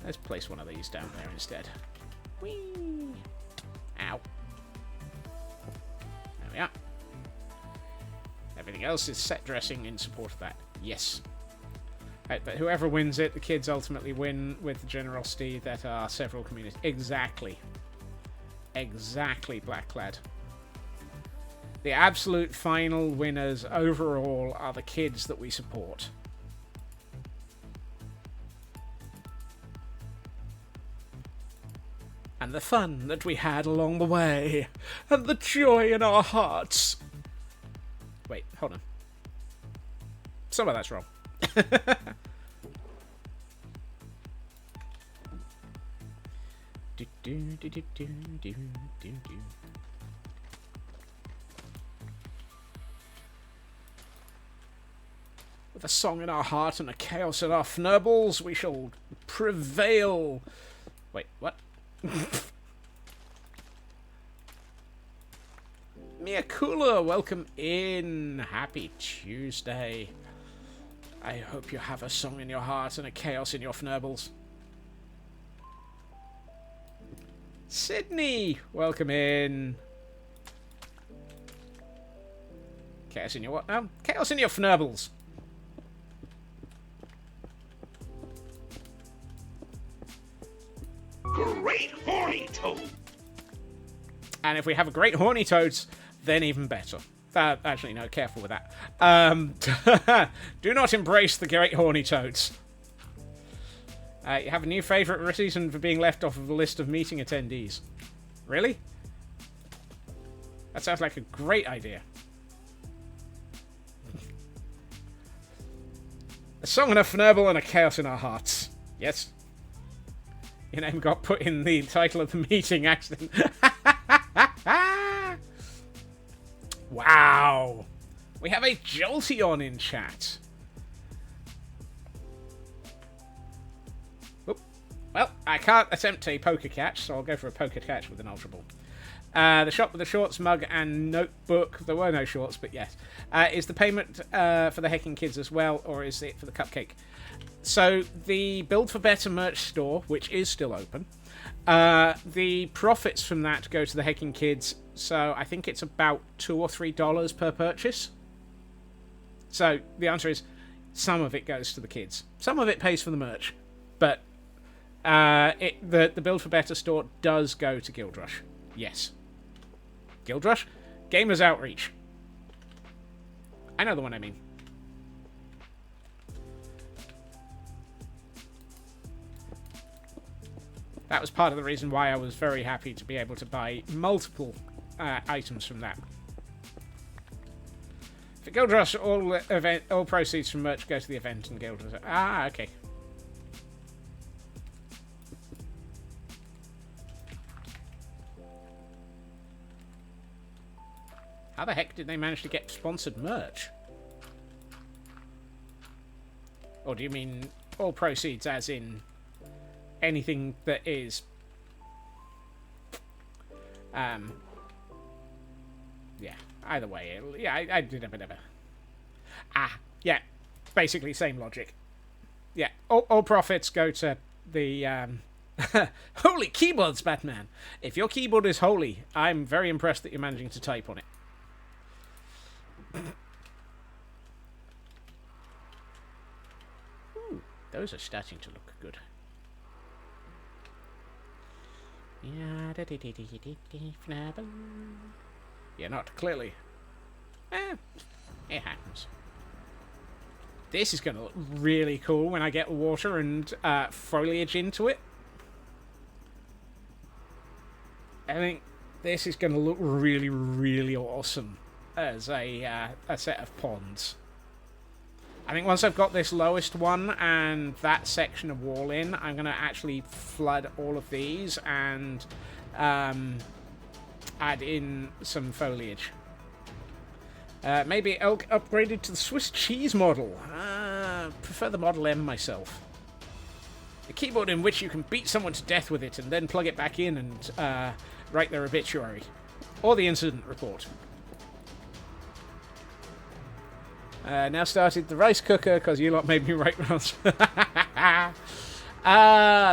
Let's place one of these down there instead. Whee! Ow. There we are. Everything else is set dressing in support of that. Yes. Right, but whoever wins it, the kids ultimately win with the generosity that are several communities. Exactly. Exactly, Blacklad. The absolute final winners overall are the kids that we support. And the fun that we had along the way. And the joy in our hearts. Wait, hold on. Some of that's wrong. With a song in our heart and a chaos in our fnurbles, we shall prevail. Wait, what? Mia Kula, welcome in. Happy Tuesday. I hope you have a song in your heart and a chaos in your fnurbles. Sydney, welcome in. Chaos in your what now? Chaos in your fnurbles. Great horny toad. And if we have a great horny toads, then even better. Actually, no, careful with that. Do not embrace the great horny toads. You have a new favourite reason for being left off of the list of meeting attendees. Really? That sounds like a great idea. A song and a fnurble and a chaos in our hearts. Yes. Your name got put in the title of the meeting accident. Wow. We have a Jolteon in chat. Oop. Well, I can't attempt a poker catch, so I'll go for a poker catch with an Ultra Ball. The shop with the shorts, mug, and notebook. There were no shorts, but yes. Is the payment for the Heckin' Kids as well, or is it for the cupcake? So, the Build for Better merch store, which is still open, the profits from that go to the Heckin' Kids, so I think it's about $2 or $3 per purchase. So, the answer is, some of it goes to the kids. Some of it pays for the merch, but the Build for Better store does go to Guild Rush. Yes. Guild Rush? Gamers Outreach. I know the one I mean. That was part of the reason why I was very happy to be able to buy multiple items from that. For Guild Rush, all proceeds from merch go to the event and Guild Rush. Ah, okay. How the heck did they manage to get sponsored merch? Or do you mean all proceeds as in anything that is yeah, either way. Yeah, I did a bit of a yeah, basically same logic. Yeah, all profits go to the holy keyboards, Batman. If your keyboard is holy, I'm very impressed that you're managing to type on it. Ooh, those are starting to look good. Yeah, not clearly. It happens. This is going to look really cool when I get water and foliage into it. I think this is going to look really, really awesome as a set of ponds. I think once I've got this lowest one and that section of wall in, I'm going to actually flood all of these and add in some foliage. Maybe elk upgraded to the Swiss cheese model. Prefer the Model M myself. A keyboard in which you can beat someone to death with it and then plug it back in and write their obituary. Or the incident report. Now started the rice cooker because you lot made me write rounds.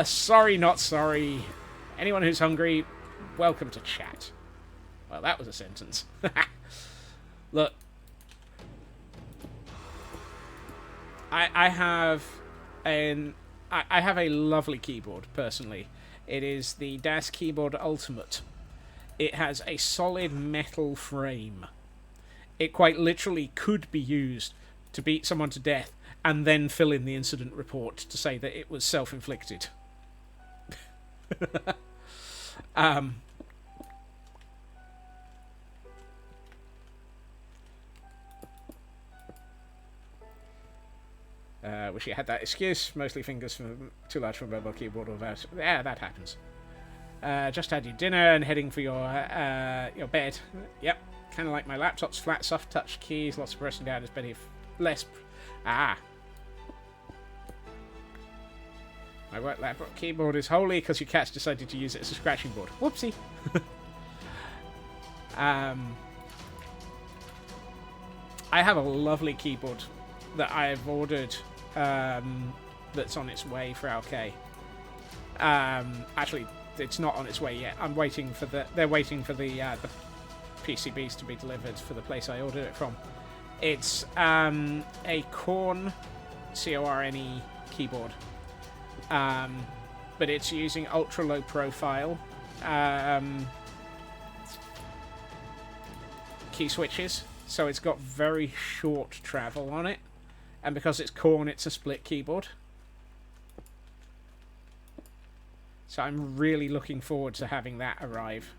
Sorry, not sorry. Anyone who's hungry, welcome to chat. Well, that was a sentence. Look. I have a lovely keyboard, personally. It is the Das Keyboard Ultimate. It has a solid metal frame. It quite literally could be used to beat someone to death and then fill in the incident report to say that it was self-inflicted. Wish you had that excuse. Mostly fingers for too large for a mobile keyboard or that. Yeah, that happens. Just had your dinner and heading for your bed. Yep, kind of like my laptop's flat, soft touch keys. Lots of pressing down is better. Less. My work laptop keyboard is holy because your cat's decided to use it as a scratching board. Whoopsie. I have a lovely keyboard that I've ordered that's on its way for LK. Actually, it's not on its way yet. I'm waiting for they're waiting for the PCBs to be delivered for the place I ordered it from. It's a Corne, C-O-R-N-E keyboard. But it's using ultra low profile key switches, so it's got very short travel on it, and because it's Corne, it's a split keyboard. So I'm really looking forward to having that arrive.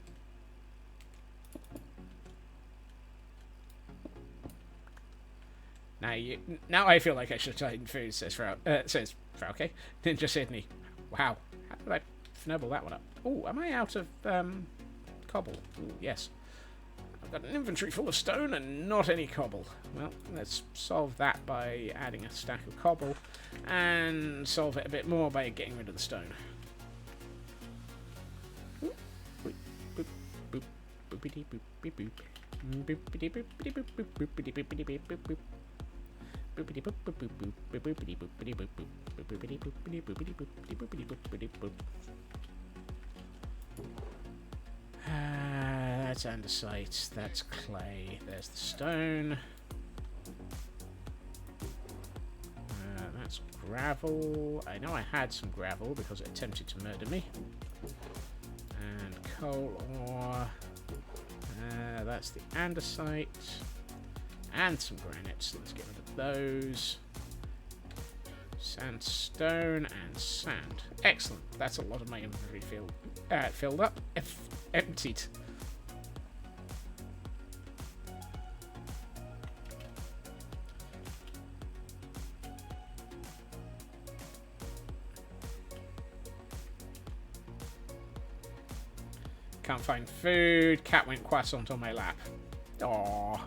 Now I feel like I should have eaten food, says Frauke. Ninja Sydney. Wow. How did I fnubble that one up? Oh, am I out of cobble? Ooh, yes. I've got an inventory full of stone and not any cobble. Well, let's solve that by adding a stack of cobble and solve it a bit more by getting rid of the stone. That's andesite, that's clay, there's the stone. That's gravel. I know I had some gravel because it attempted to murder me. And coal ore. That's the andesite. And some granite, so let's get rid of those. Sandstone and sand. Excellent. That's a lot of my inventory filled up. Emptied. Can't find food. Cat went croissant on my lap. Aww.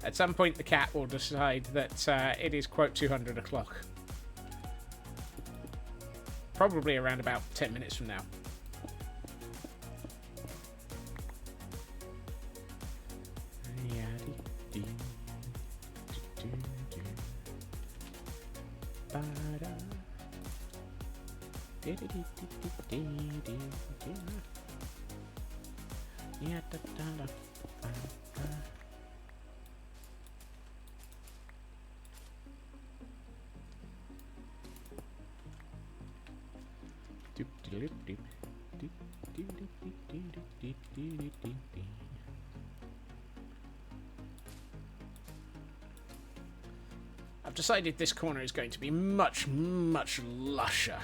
At some point, the cat will decide that it is, quote, 200 o'clock. Probably around about 10 minutes from now. I've decided this corner is going to be much, much lusher.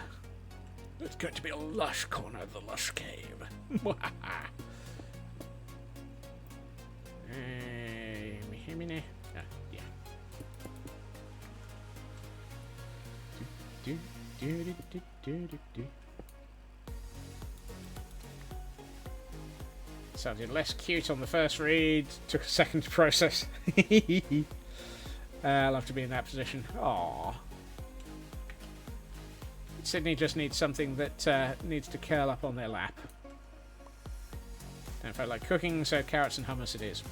It's going to be a lush corner of the lush cave. Yeah. Sounded less cute on the first read. Took a second to process. I'll have to be in that position. Aww. Sydney just needs something that needs to curl up on their lap. Don't feel like cooking, so carrots and hummus it is.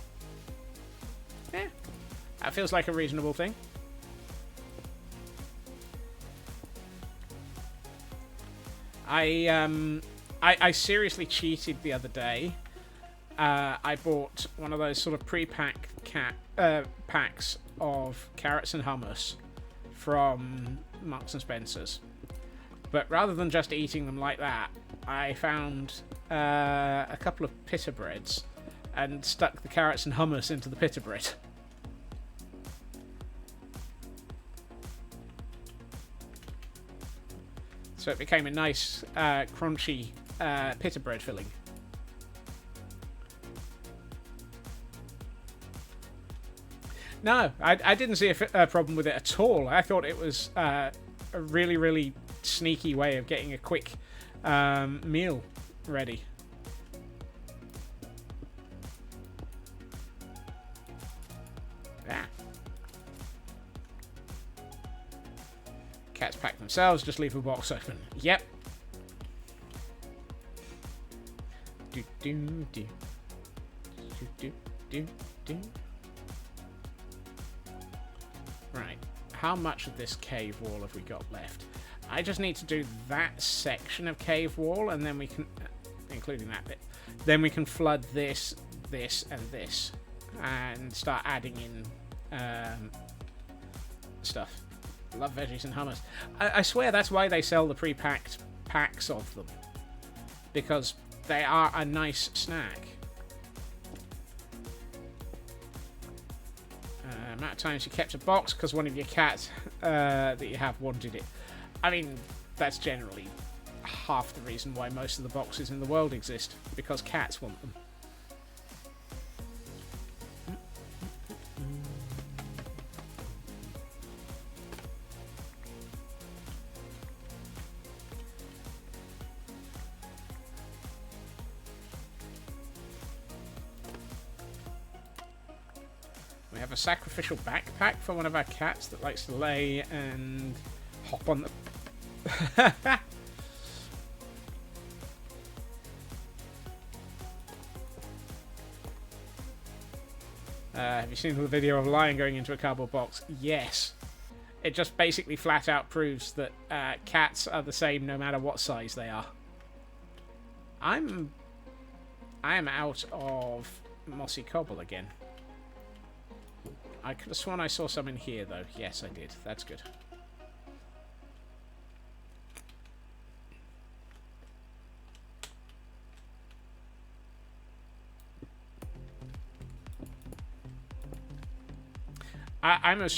Yeah, that feels like a reasonable thing. I seriously cheated the other day I bought one of those sort of pre-pack packs of carrots and hummus from Marks and Spencer's. But rather than just eating them like that, I found a couple of pita breads and stuck the carrots and hummus into the pita bread. So it became a nice, crunchy pita bread filling. No, I didn't see a problem with it at all. I thought it was a really, really sneaky way of getting a quick meal ready. Ah. Cats pack themselves, just leave a box open. Yep. Do do do. Do do do do. Right. How much of this cave wall have we got left? I just need to do that section of cave wall, and then we can, including that bit, then we can flood this, this, and this, and start adding in stuff. Love veggies and hummus. I swear that's why they sell the pre-packed packs of them, because they are a nice snack. Amount of times you kept a box because one of your cats that you have wanted it. I mean, that's generally half the reason why most of the boxes in the world exist, because cats want them. We have a sacrificial backpack for one of our cats that likes to lay and hop on the... Have you seen the video of a lion going into a cardboard box? Yes. It just basically flat out proves that cats are the same no matter what size they are. I am out of mossy cobble again. I could have sworn I saw some in here, though. Yes, I did. That's good. I'm a...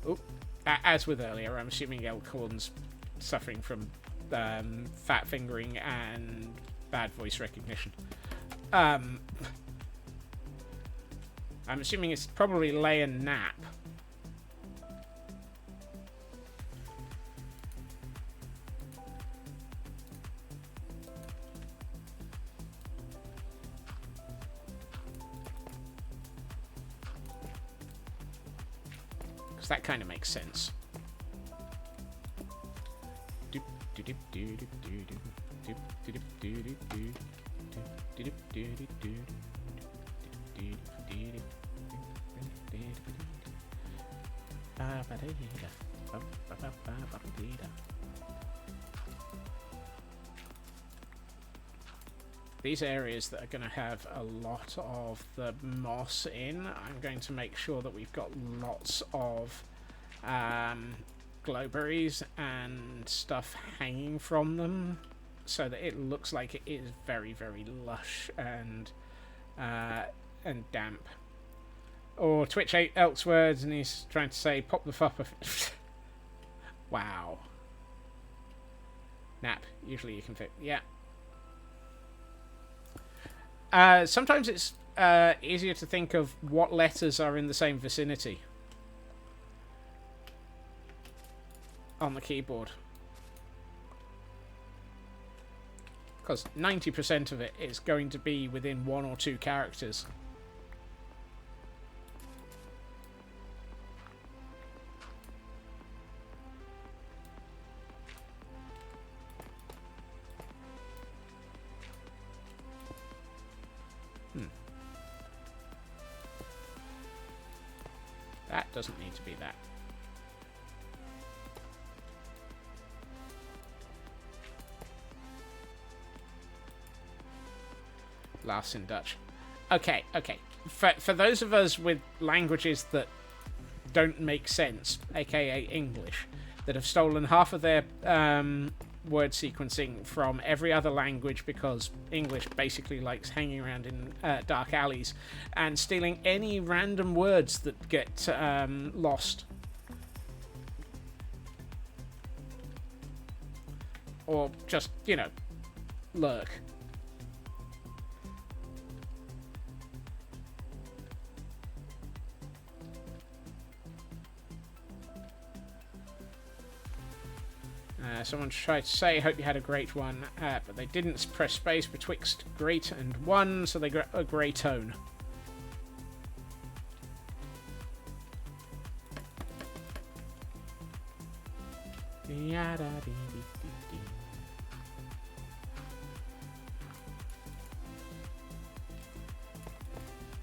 Oh, as with earlier, I'm assuming Elkhorn's suffering from fat fingering and bad voice recognition. I'm assuming it's probably lay and nap. That kind of makes sense. These areas that are going to have a lot of the moss in, I'm going to make sure that we've got lots of glowberries and stuff hanging from them, so that it looks like it is very, very lush and damp. Or Twitch ate Elk's words and he's trying to say, pop the fup. Wow. Nap. Usually you can fit. Yeah. Sometimes it's easier to think of what letters are in the same vicinity on the keyboard, because 90% of it is going to be within 1 or 2 characters. That doesn't need to be that. Last in Dutch. Okay, okay. For those of us with languages that don't make sense, aka English, that have stolen half of their word sequencing from every other language because English basically likes hanging around in dark alleys and stealing any random words that get lost. Or just, you know, lurk. Someone tried to say, hope you had a great one, but they didn't press space betwixt great and one, so they got a grey tone.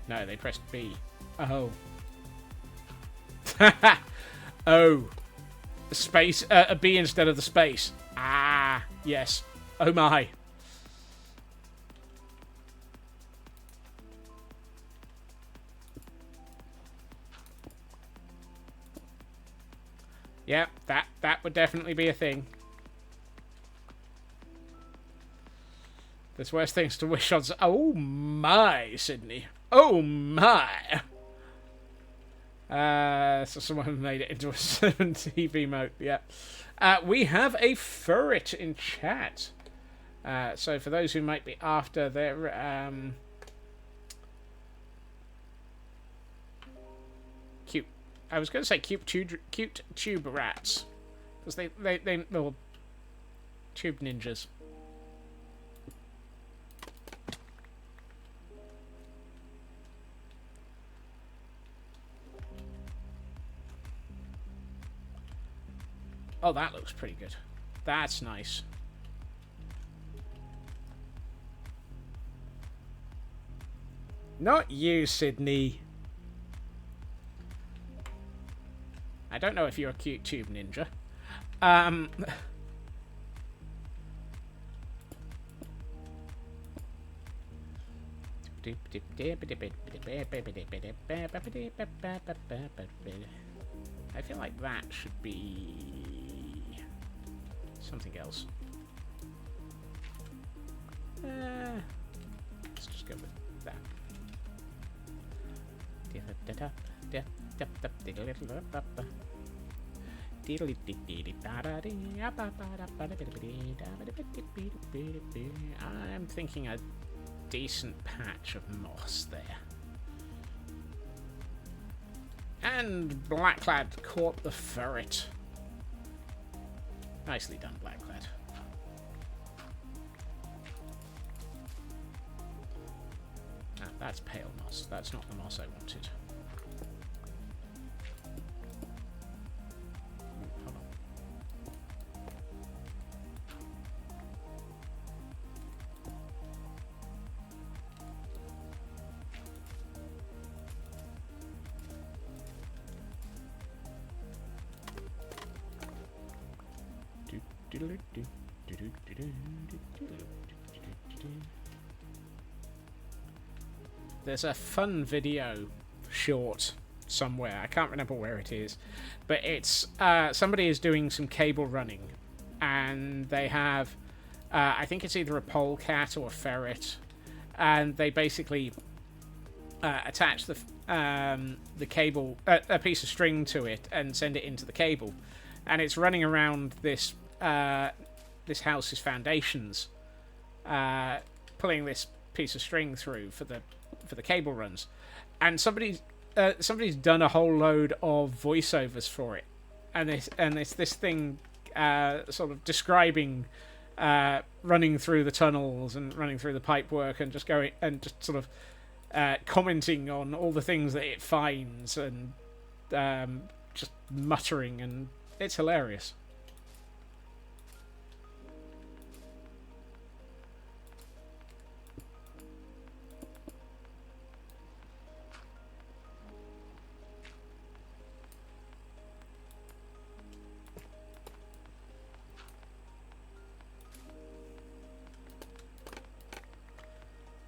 No, they pressed B. Oh. Oh. Space, a B instead of the space. Ah, yes. Oh my. Yeah, that would definitely be a thing. There's worse things to wish on. Oh my, Sydney. Oh my. So someone made it into a 7TV mode. Yeah. We have a ferret in chat. So for those who might be after their cute, I was going to say cute tube rats, because they little tube ninjas. Oh, that looks pretty good. That's nice. Not you, Sydney. I don't know if you're a cute tube ninja. I feel like that should be something else. Let's just go with that. I'm thinking a decent patch of moss there. And Blackclad caught the ferret. Nicely done, Blackclad. Ah, that's pale moss. That's not the moss I wanted. Hold on. There's a fun video short somewhere. I can't remember where it is, but it's somebody is doing some cable running, and they have I think it's either a polecat or a ferret, and they basically attach the cable, a piece of string to it, and send it into the cable, and it's running around this this house's foundations, pulling this piece of string through for the cable runs, and somebody's done a whole load of voiceovers for it, and it's this thing sort of describing running through the tunnels and running through the pipe work and just going and just sort of commenting on all the things that it finds and just muttering, and it's hilarious.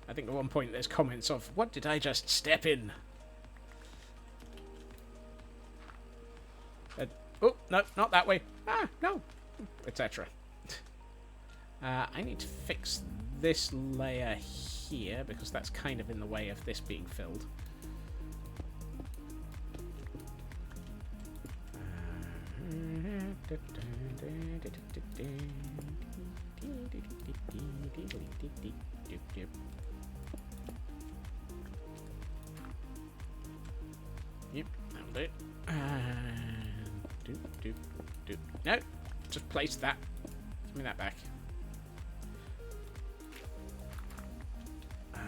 I think at one point there's comments of, what did I just step in? Oh, no, not that way. Ah, no, etc. I need to fix this layer here because that's kind of in the way of this being filled. Yep, that'll do. No, just place that. Give me that back. A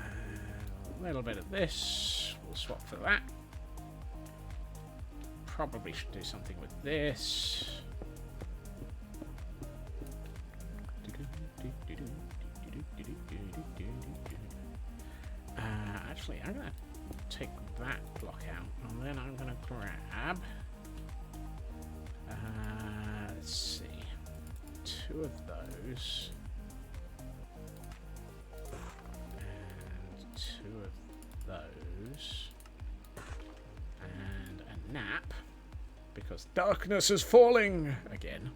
little bit of this. We'll swap for that. Probably should do something with this. Actually, I'm going to take that block out, and then I'm going to grab... let's see. 2 of those. And 2 of those. And a nap. Because darkness is falling again.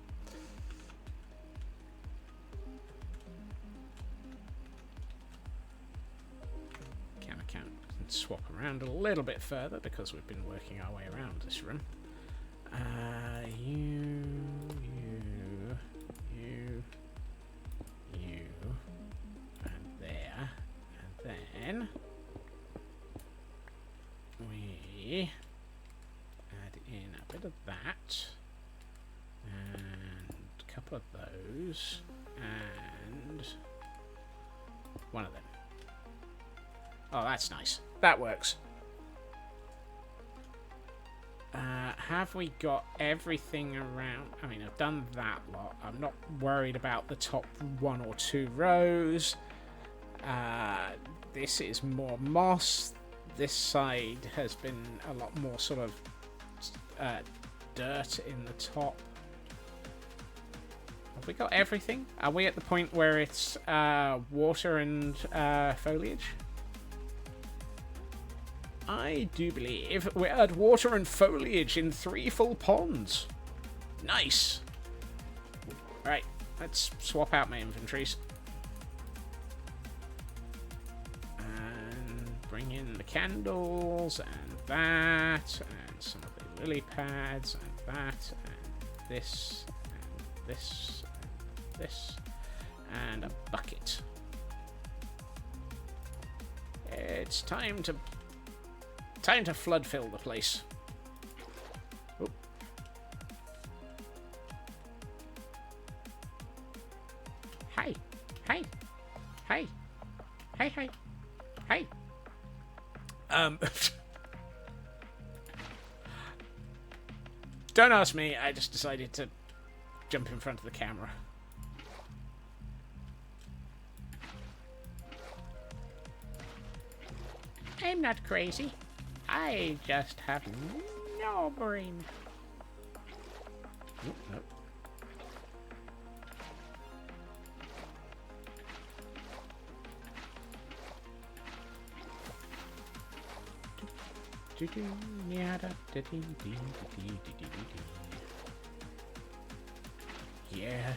Can swap around a little bit further because we've been working our way around this room. You, and there, and then we add in a bit of that, and a couple of those, and one of them. Oh, that's nice. That works. Have we got everything around? I mean, I've done that lot. I'm not worried about the top 1 or 2 rows. This is more moss. This side has been a lot more sort of dirt in the top. Have we got everything? Are we at the point where it's water and foliage? I do believe we're at water and foliage in 3 full ponds. Nice. Right, let's swap out my inventories. And bring in the candles, and that, and some of the lily pads, and that, and this, and this, and this, and a bucket. It's time to flood fill the place. Oop. Hey, hey, hey, hey, hey, hey. Don't ask me. I just decided to jump in front of the camera. I'm not crazy. I just have no brain. Oop, nope. Yeah,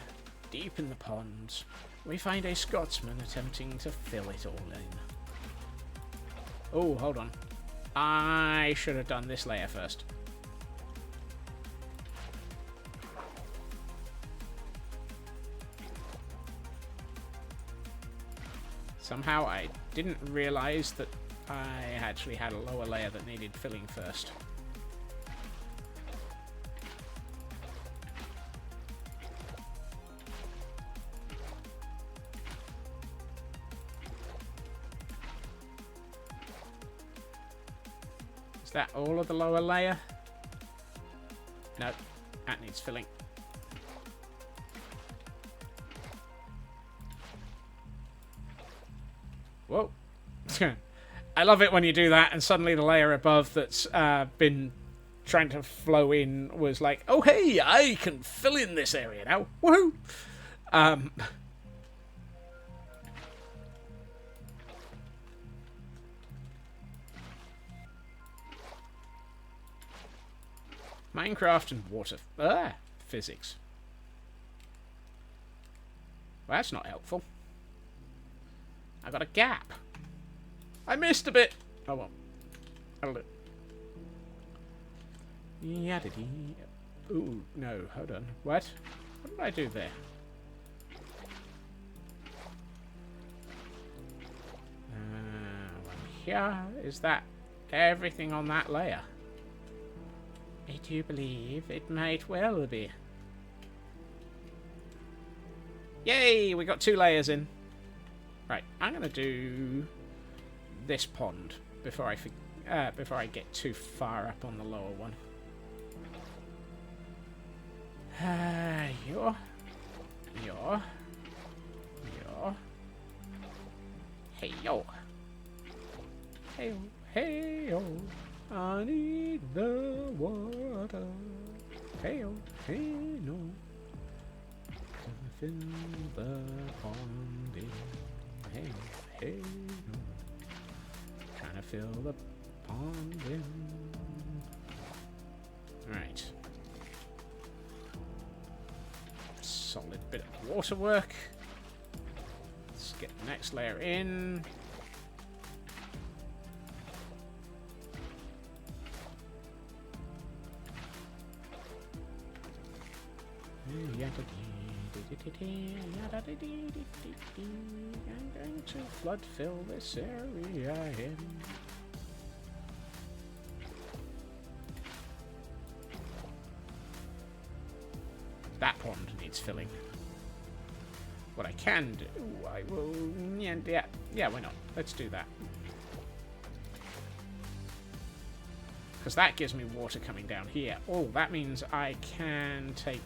deep in the ponds, we find a Scotsman attempting to fill it all in. Oh, hold on. I should have done this layer first. Somehow I didn't realize that I actually had a lower layer that needed filling first. Is that all of the lower layer? No, that needs filling. Whoa. I love it when you do that and suddenly the layer above that's been trying to flow in was like, oh hey, I can fill in this area now. Woohoo! Minecraft and water physics. Well, that's not helpful. I got a gap. I missed a bit. Oh well. I'll do. Ooh, no, hold on. What? What did I do there? Well, here is that everything on that layer. I do believe it might well be. Yay! We got 2 layers in. Right, I'm gonna do this pond before I get too far up on the lower one. You're. Hey yo. Hey yo. I need the water. Hey yo. Hey no. Fill the pond in. Hey no. Trying to fill the pond in. Alright. Solid bit of water work. Let's get the next layer in. I'm going to flood fill this area in. That pond needs filling. What I can do, I will... Yeah, why not? Let's do that. Because that gives me water coming down here. Oh, that means I can take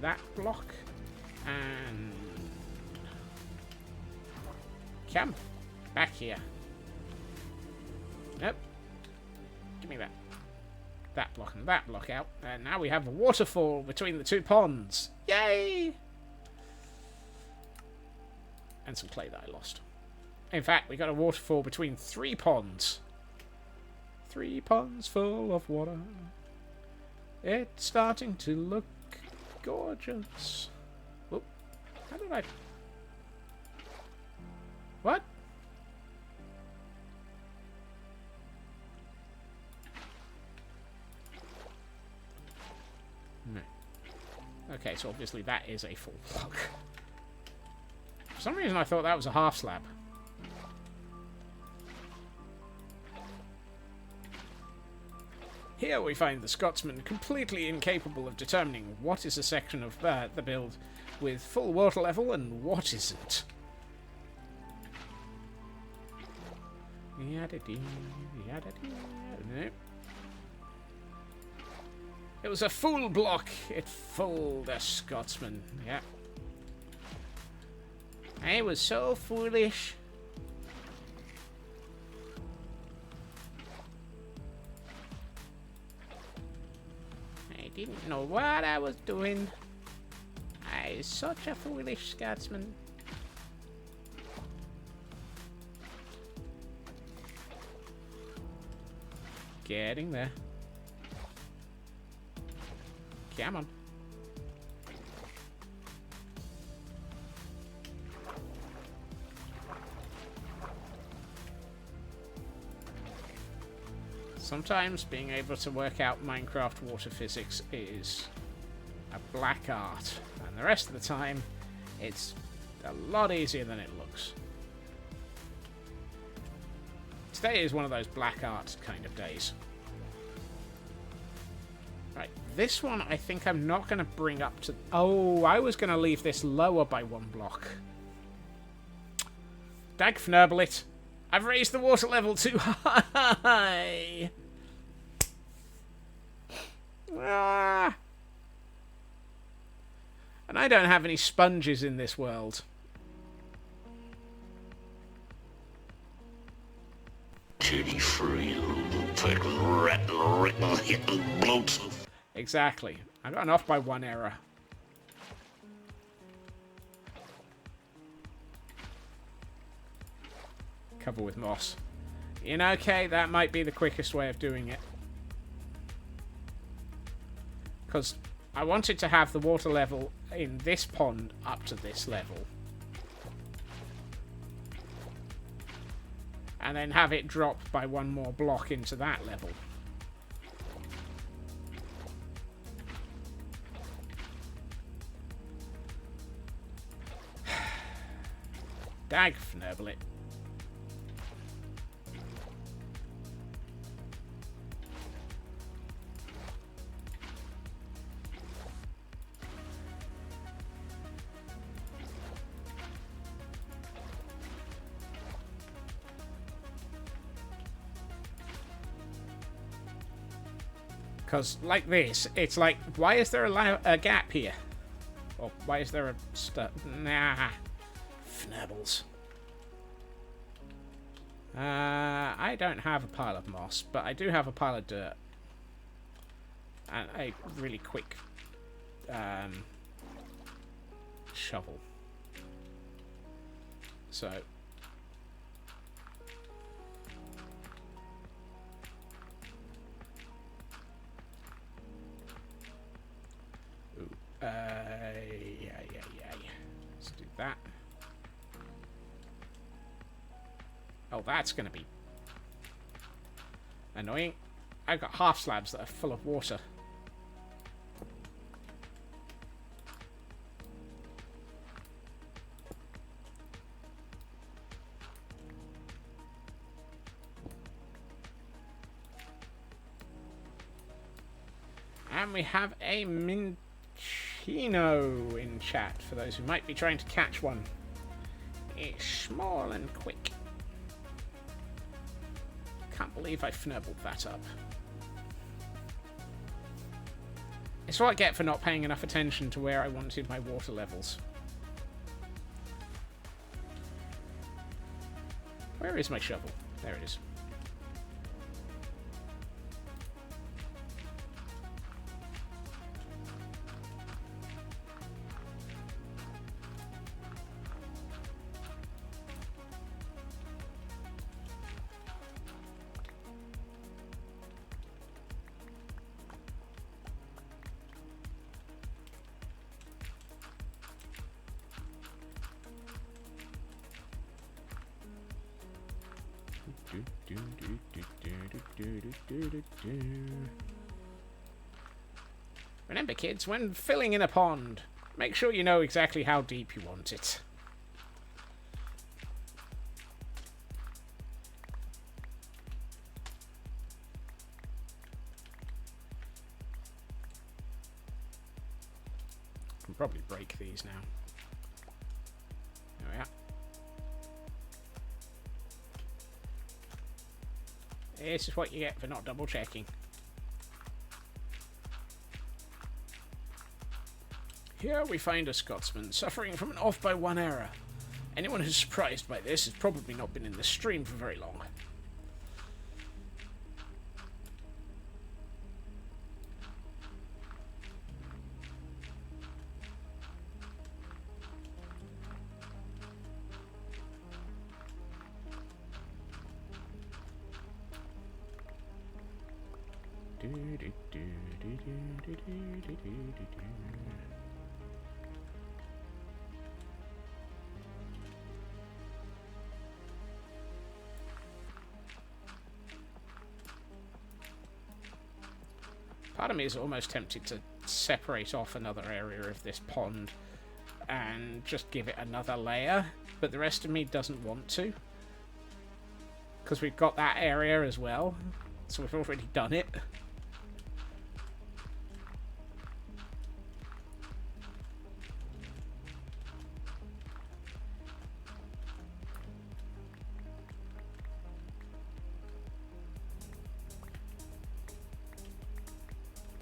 that block and... Come. Back here. Nope. Give me that. That block and that block out. And now we have a waterfall between the 2 ponds. Yay! And some clay that I lost. In fact, we got a waterfall between 3 ponds. 3 ponds full of water. It's starting to look gorgeous. Whoop. How did I... What? No. Okay, so obviously that is a full block. For some reason I thought that was a half slab. Here we find the Scotsman completely incapable of determining what is a section of the build with full water level and what isn't. Nope. It was a fool block. It fooled the Scotsman. Yeah. I was so foolish. I didn't know what I was doing. I was such a foolish Scotsman. Getting there. Come on. Sometimes being able to work out Minecraft water physics is a black art, and the rest of the time it's a lot easier than it looks. Today is one of those black art kind of days. Right, this one I think I'm not going to bring up to... Oh, I was going to leave this lower by 1 block. Dag fnurble. I've raised the water level too high! Ah. And I don't have any sponges in this world. Titty free, fucking ratting, written, hitting, bloats. Exactly. I got off by 1 error. Cover with moss. You know, okay, that might be the quickest way of doing it. Because I wanted to have the water level in this pond up to this level. And then have it drop by one more block into that level. Dag fnurble it. Because, like this, it's like, why is there a gap here? Or why is there a Nah. Fnurbles. I don't have a pile of moss, but I do have a pile of dirt. And a really quick shovel. So... yeah. Let's do that. Oh, that's going to be annoying. I've got half slabs that are full of water. And we have a Minchino in chat, for those who might be trying to catch one. It's small and quick. Can't believe I fnurbled that up. It's what I get for not paying enough attention to where I wanted my water levels. Where is my shovel? There it is. Remember, kids, when filling in a pond, make sure you know exactly how deep you want it. I can probably break these now. There we are. This is what you get for not double checking. Here we find a Scotsman suffering from an off by one error. Anyone who's surprised by this has probably not been in the stream for very long. Part of me is almost tempted to separate off another area of this pond and just give it another layer, but the rest of me doesn't want to. Because we've got that area as well, so we've already done it.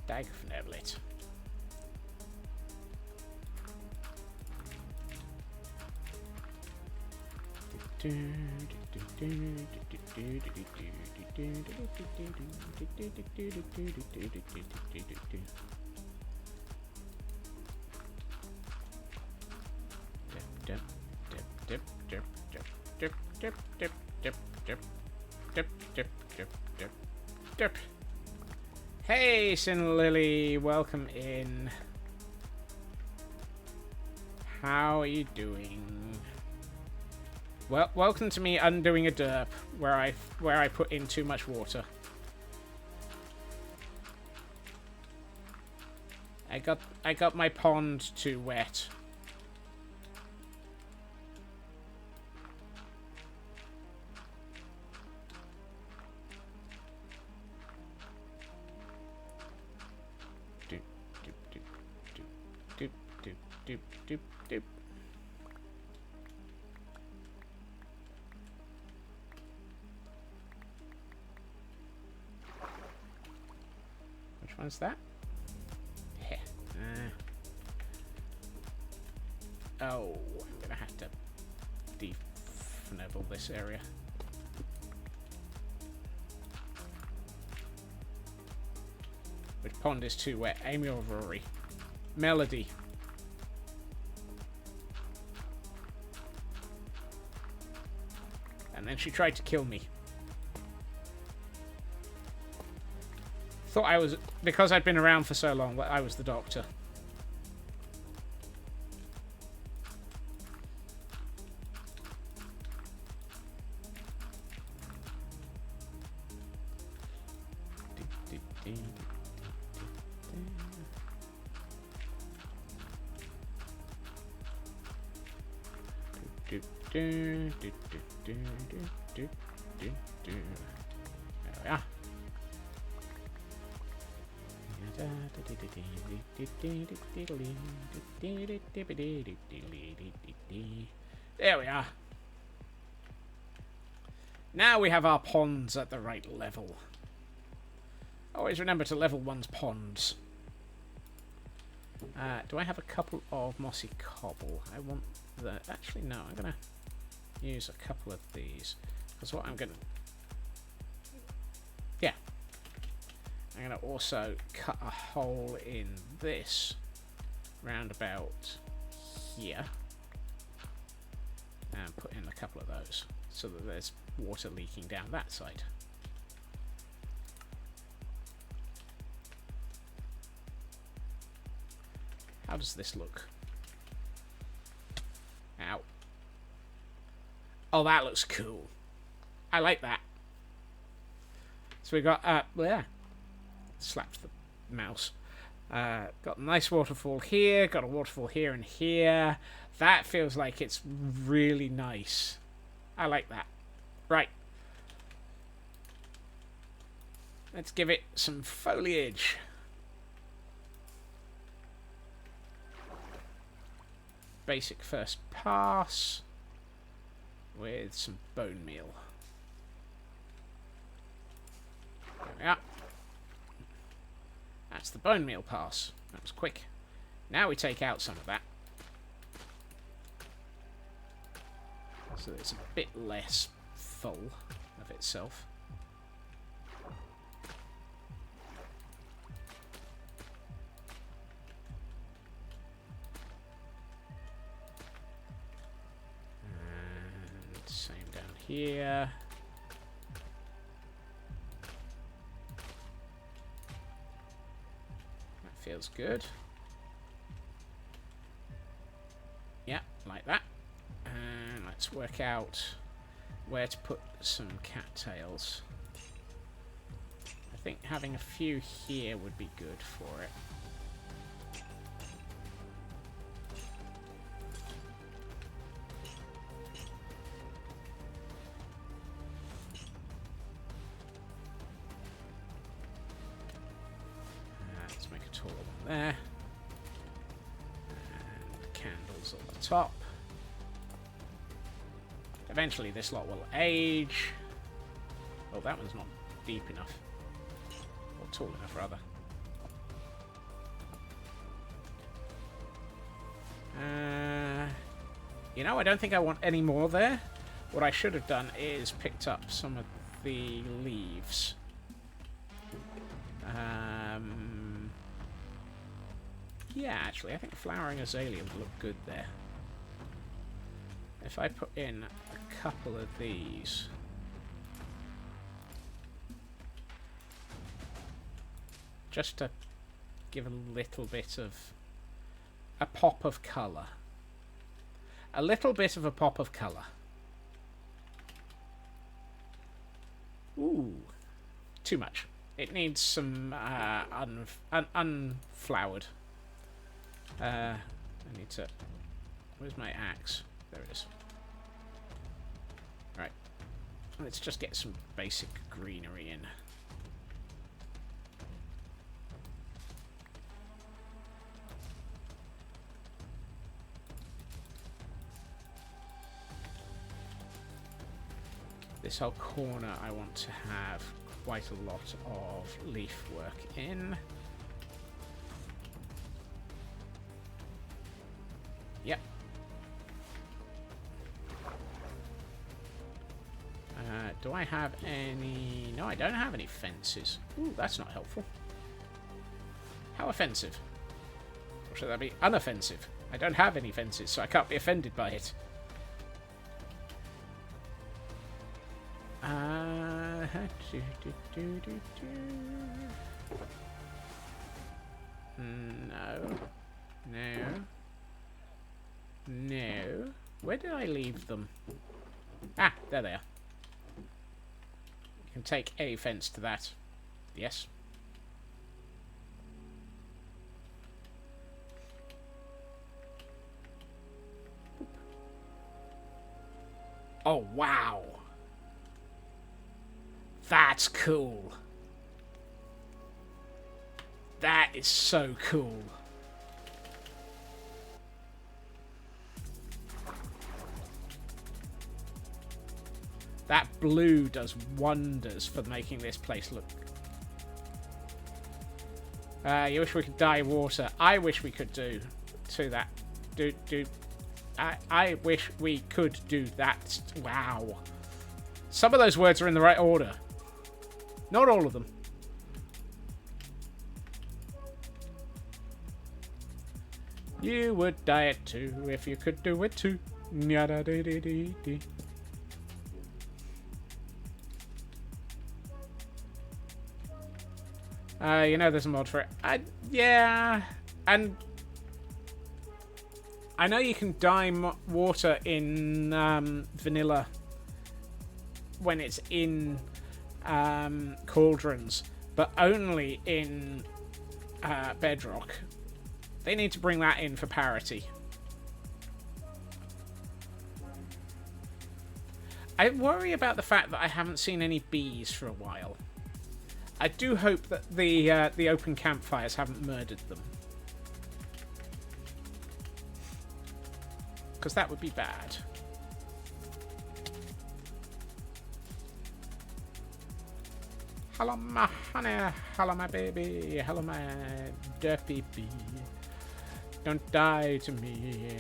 Dagfneblet. Hey, Sin Lily, welcome in. How are you doing? Well, welcome to me undoing a derp where I put in too much water. I got my pond too wet. Doop. Which one's that? Yeah. Oh, I'm gonna have to defnibble this area. Which pond is too wet? Amy or Rory? Melody. And then she tried to kill me. Thought I was... Because I'd been around for so long, I was the doctor. There we are. There we are. Now we have our ponds at the right level. Always remember to level one's ponds. Do I have a couple of mossy cobble? I want the... Actually, no. I'm going to use a couple of these. Because what I'm going to... Yeah. I'm going to also cut a hole in this round about here. And put in a couple of those. So that there's water leaking down that side. How does this look? Ow. Oh, that looks cool. I like that. So we got, yeah. Slapped the mouse. Got a nice waterfall here. Got a waterfall here and here. That feels like it's really nice. I like that. Right. Let's give it some foliage. Basic first pass with some bone meal. There we are. That's the bone meal pass. That was quick. Now we take out some of that. So it's a bit less full of itself. And same down here. That feels good. Yeah, like that. And let's work out where to put some cattails. I think having a few here would be good for it. Let's make a taller one there. And candles on the top. Eventually this lot will age. Oh, that one's not deep enough. Or tall enough, rather. You know, I don't think I want any more there. What I should have done is picked up some of the leaves. Yeah, actually, I think flowering azalea would look good there. If I put in a couple of these. just to give a little bit of a pop of colour. A little bit of a pop of colour. Ooh, too much. It needs some unflowered. I need to... Where's my axe? There it is. Right. Let's just get some basic greenery in. This whole corner I want to have quite a lot of leaf work in. Yep. Do I have any... No, I don't have any fences. Ooh, that's not helpful. How offensive. Or should that be unoffensive? I don't have any fences, so I can't be offended by it. No. No. No. Where did I leave them? Ah, there they are. You can take a fence to that. Yes. Oh, wow. That's cool. That is so cool. That blue does wonders for making this place look... you wish we could dye water. I wish we could do that. I wish we could do that. Wow. Some of those words are in the right order. Not all of them. You would dye it too if you could do it too. Yada dee dee dee dee. You know there's a mod for it. Yeah, and I know you can dye water in vanilla when it's in cauldrons, but only in bedrock. They need to bring that in for parity. I worry about the fact that I haven't seen any bees for a while. I do hope that the open campfires haven't murdered them. Because that would be bad. Hello my honey, hello my baby, hello my derpy bee. Don't die to me.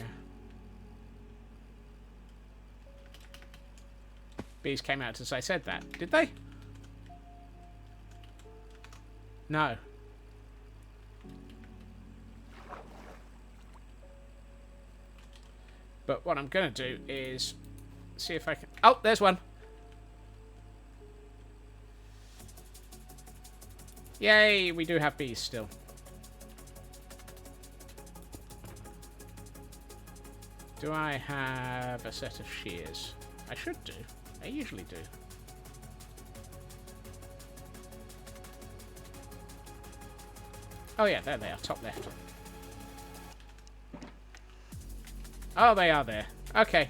Bees came out as I said that, did they? No. But what I'm going to do is see if I can... Oh, there's one. Yay, we do have bees still. Do I have a set of shears? I should do. I usually do. Oh yeah, there they are, top left. Oh, they are there. Okay.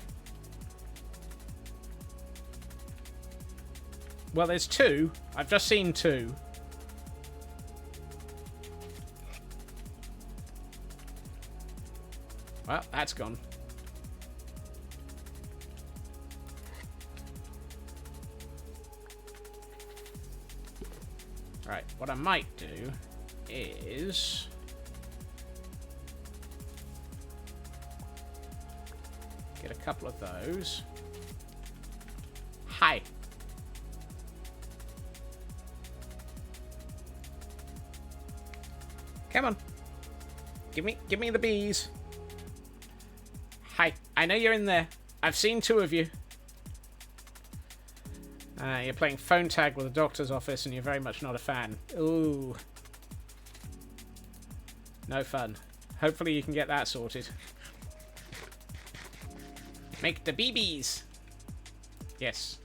Well, there's two. I've just seen two. Well, that's gone. Right, what I might do is... get a couple of those. Hi. Come on. Give me the bees. Hi. I know you're in there. I've seen two of you. You're playing phone tag with the doctor's office and you're very much not a fan. Ooh. No fun. Hopefully you can get that sorted. Make the BBs. Yes.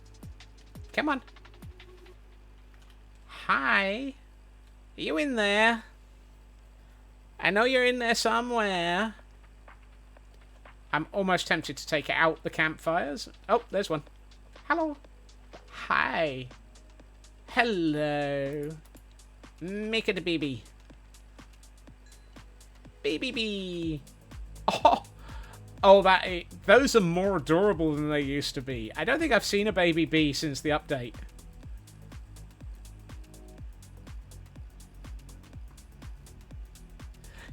Come on. Hi. Are you in there? I know you're in there somewhere. I'm almost tempted to take out the campfires. Oh, there's one. Hello. Hi. Hello. Make it a BB. BBB. Oh. Oh, those are more adorable than they used to be. I don't think I've seen a baby bee since the update.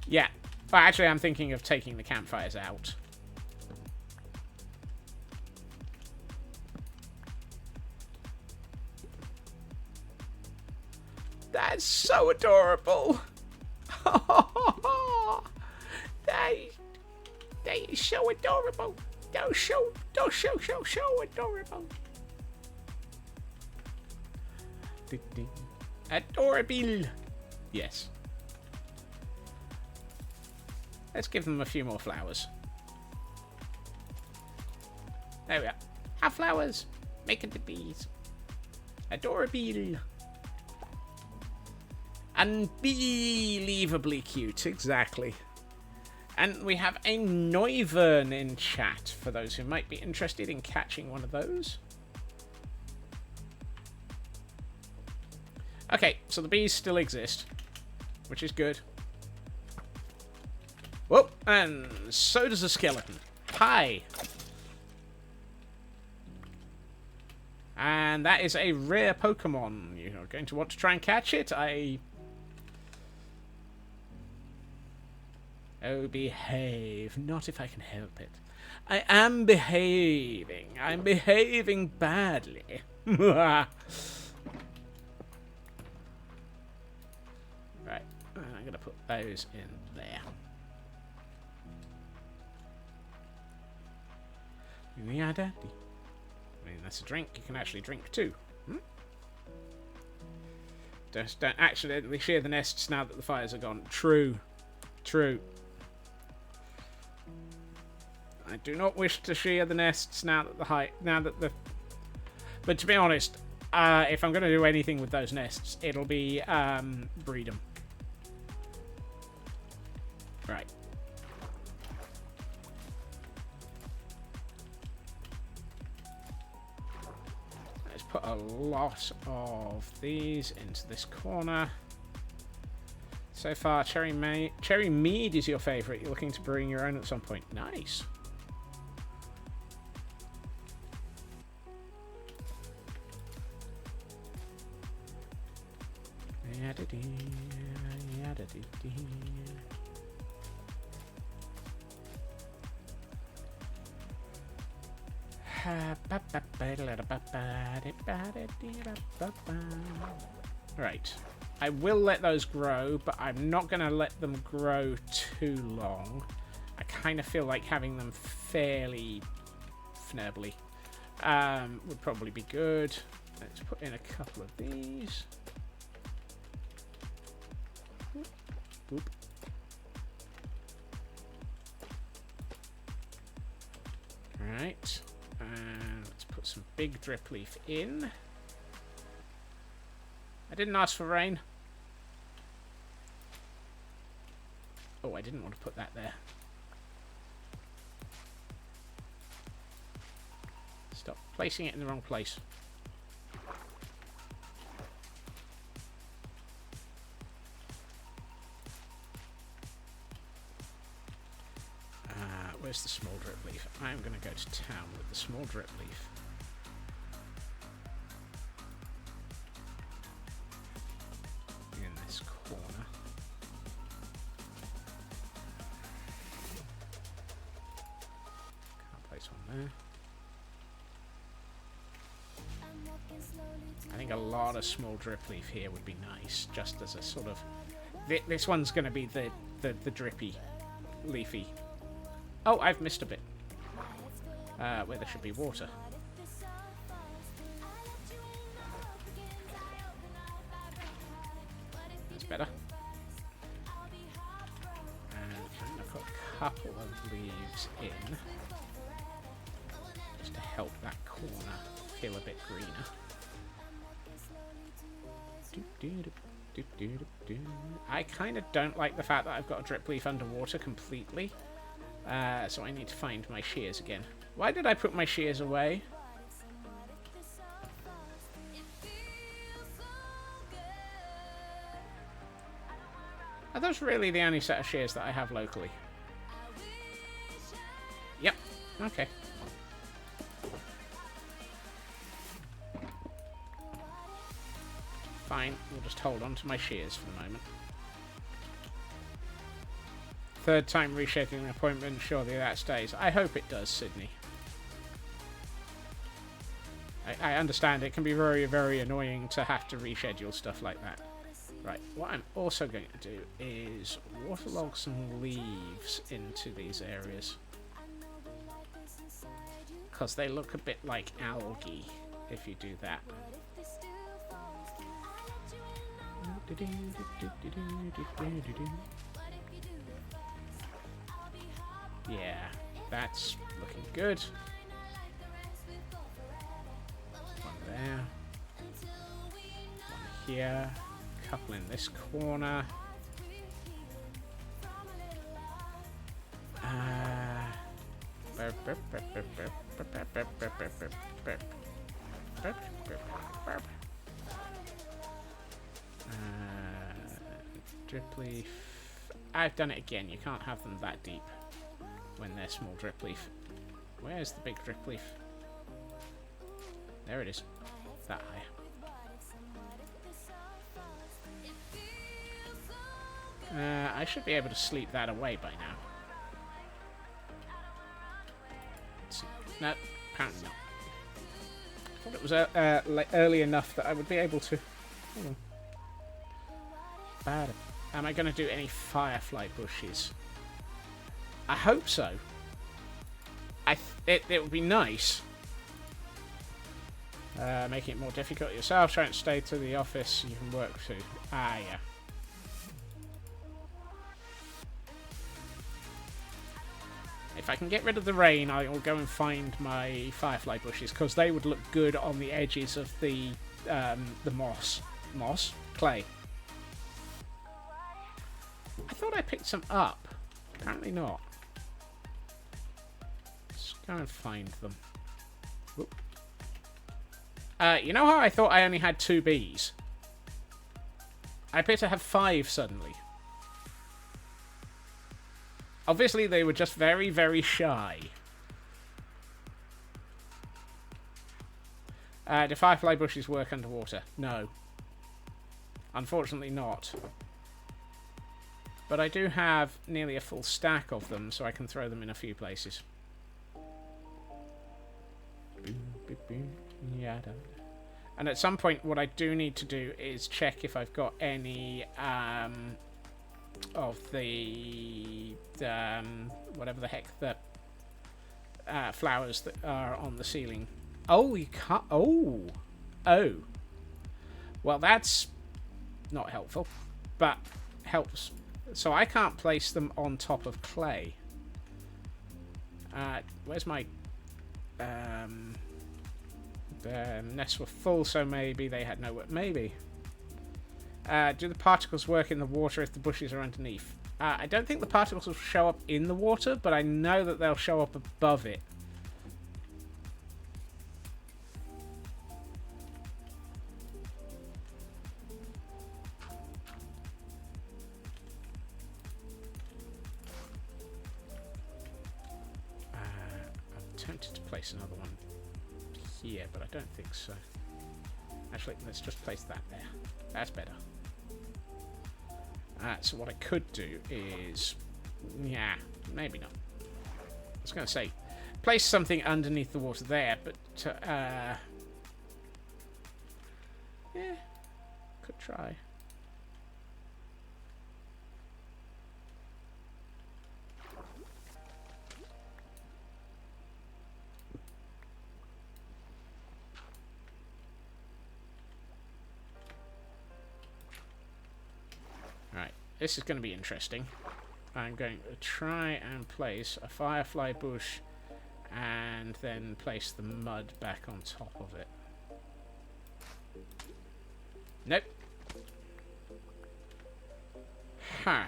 Yeah. Well, actually, I'm thinking of taking the campfires out. That's so adorable. They are so adorable. They're so adorable. Adorable. Yes. Let's give them a few more flowers. There we are. Have flowers. Make it the bees. Adorable. Unbelievably cute. Exactly. And we have a Noivern in chat for those who might be interested in catching one of those. Okay, so the bees still exist, which is good. Whoa, and so does a skeleton. Hi. And that is a rare Pokemon. You're going to want to try and catch it. Oh, behave. Not if I can help it. I am behaving. I'm behaving badly. Right. I'm going to put those in there. I mean, that's a drink. You can actually drink too. Just don't accidentally share the nests now that the fires are gone. True. True. I do not wish to share the nests now that the But to be honest, if I'm going to do anything with those nests, it'll be breed them. Right. Let's put a lot of these into this corner. So far, cherry mead is your favourite. You're looking to brewing your own at some point. Nice. Right. I will let those grow, but I'm not going to let them grow too long. I kind of feel like having them fairly fnurbly would probably be good. Let's put in a couple of these. Boop. Right. And let's put some big drip leaf in. I didn't ask for rain. Oh, I didn't want to put that there. Stop placing it in the wrong place. Where's the small drip leaf? I'm going to go to town with the small drip leaf. In this corner. Can't place one there. I think a lot of small drip leaf here would be nice, just as a sort of... This one's going to be the drippy, leafy. Oh, I've missed a bit. Where there should be water. That's better. couple of leaves in, just to help that corner feel a bit greener. I kind of don't like the fact that I've got a drip leaf underwater completely, so I need to find my shears again. Why did I put my shears away? Are those really the only set of shears that I have locally? Yep. Okay. Fine. We'll just hold on to my shears for the moment. Third time rescheduling an appointment. Surely that stays. I hope it does, Sydney. I understand it can be very, very annoying to have to reschedule stuff like that. Right, what I'm also going to do is waterlog some leaves into these areas. Because they look a bit like algae if you do that. Yeah, that's looking good. One there. One here. Couple in this corner. Drip leaf. I've done it again. You can't have them that deep when they're small drip leaf. Where's the big drip leaf? There it is. That high. I should be able to sleep that away by now. Let's see. No, apparently not. I thought it was early enough that I would be able to. Hold on. Bad. Am I going to do any firefly bushes? I hope so. It would be nice. Making it more difficult yourself. Trying to stay to the office you can work to. Ah, yeah. If I can get rid of the rain, I will go and find my firefly bushes, because they would look good on the edges of the moss. Moss? Clay. I thought I picked some up. Apparently not. Let's go and find them. Whoop. You know how I thought I only had 2 bees? I appear to have 5 suddenly. Obviously, they were just very, very shy. Do firefly bushes work underwater? No. Unfortunately not. But I do have nearly a full stack of them, so I can throw them in a few places. Yeah, and at some point, what I do need to do is check if I've got any of the whatever the heck, the flowers that are on the ceiling. Oh, you can't. Oh. Well, that's not helpful, but helps. So I can't place them on top of clay. Where's my... the nests were full, so maybe they had nowhere. Maybe. Do the particles work in the water if the bushes are underneath? I don't think the particles will show up in the water, but I know that they'll show up above it. Tempted to place another one here, but I don't think so. Actually, let's just place that there. That's better. So what I could do is... Yeah, maybe not. I was going to say, place something underneath the water there, but... yeah, could try. This is going to be interesting. I'm going to try and place a firefly bush and then place the mud back on top of it. Nope. Huh.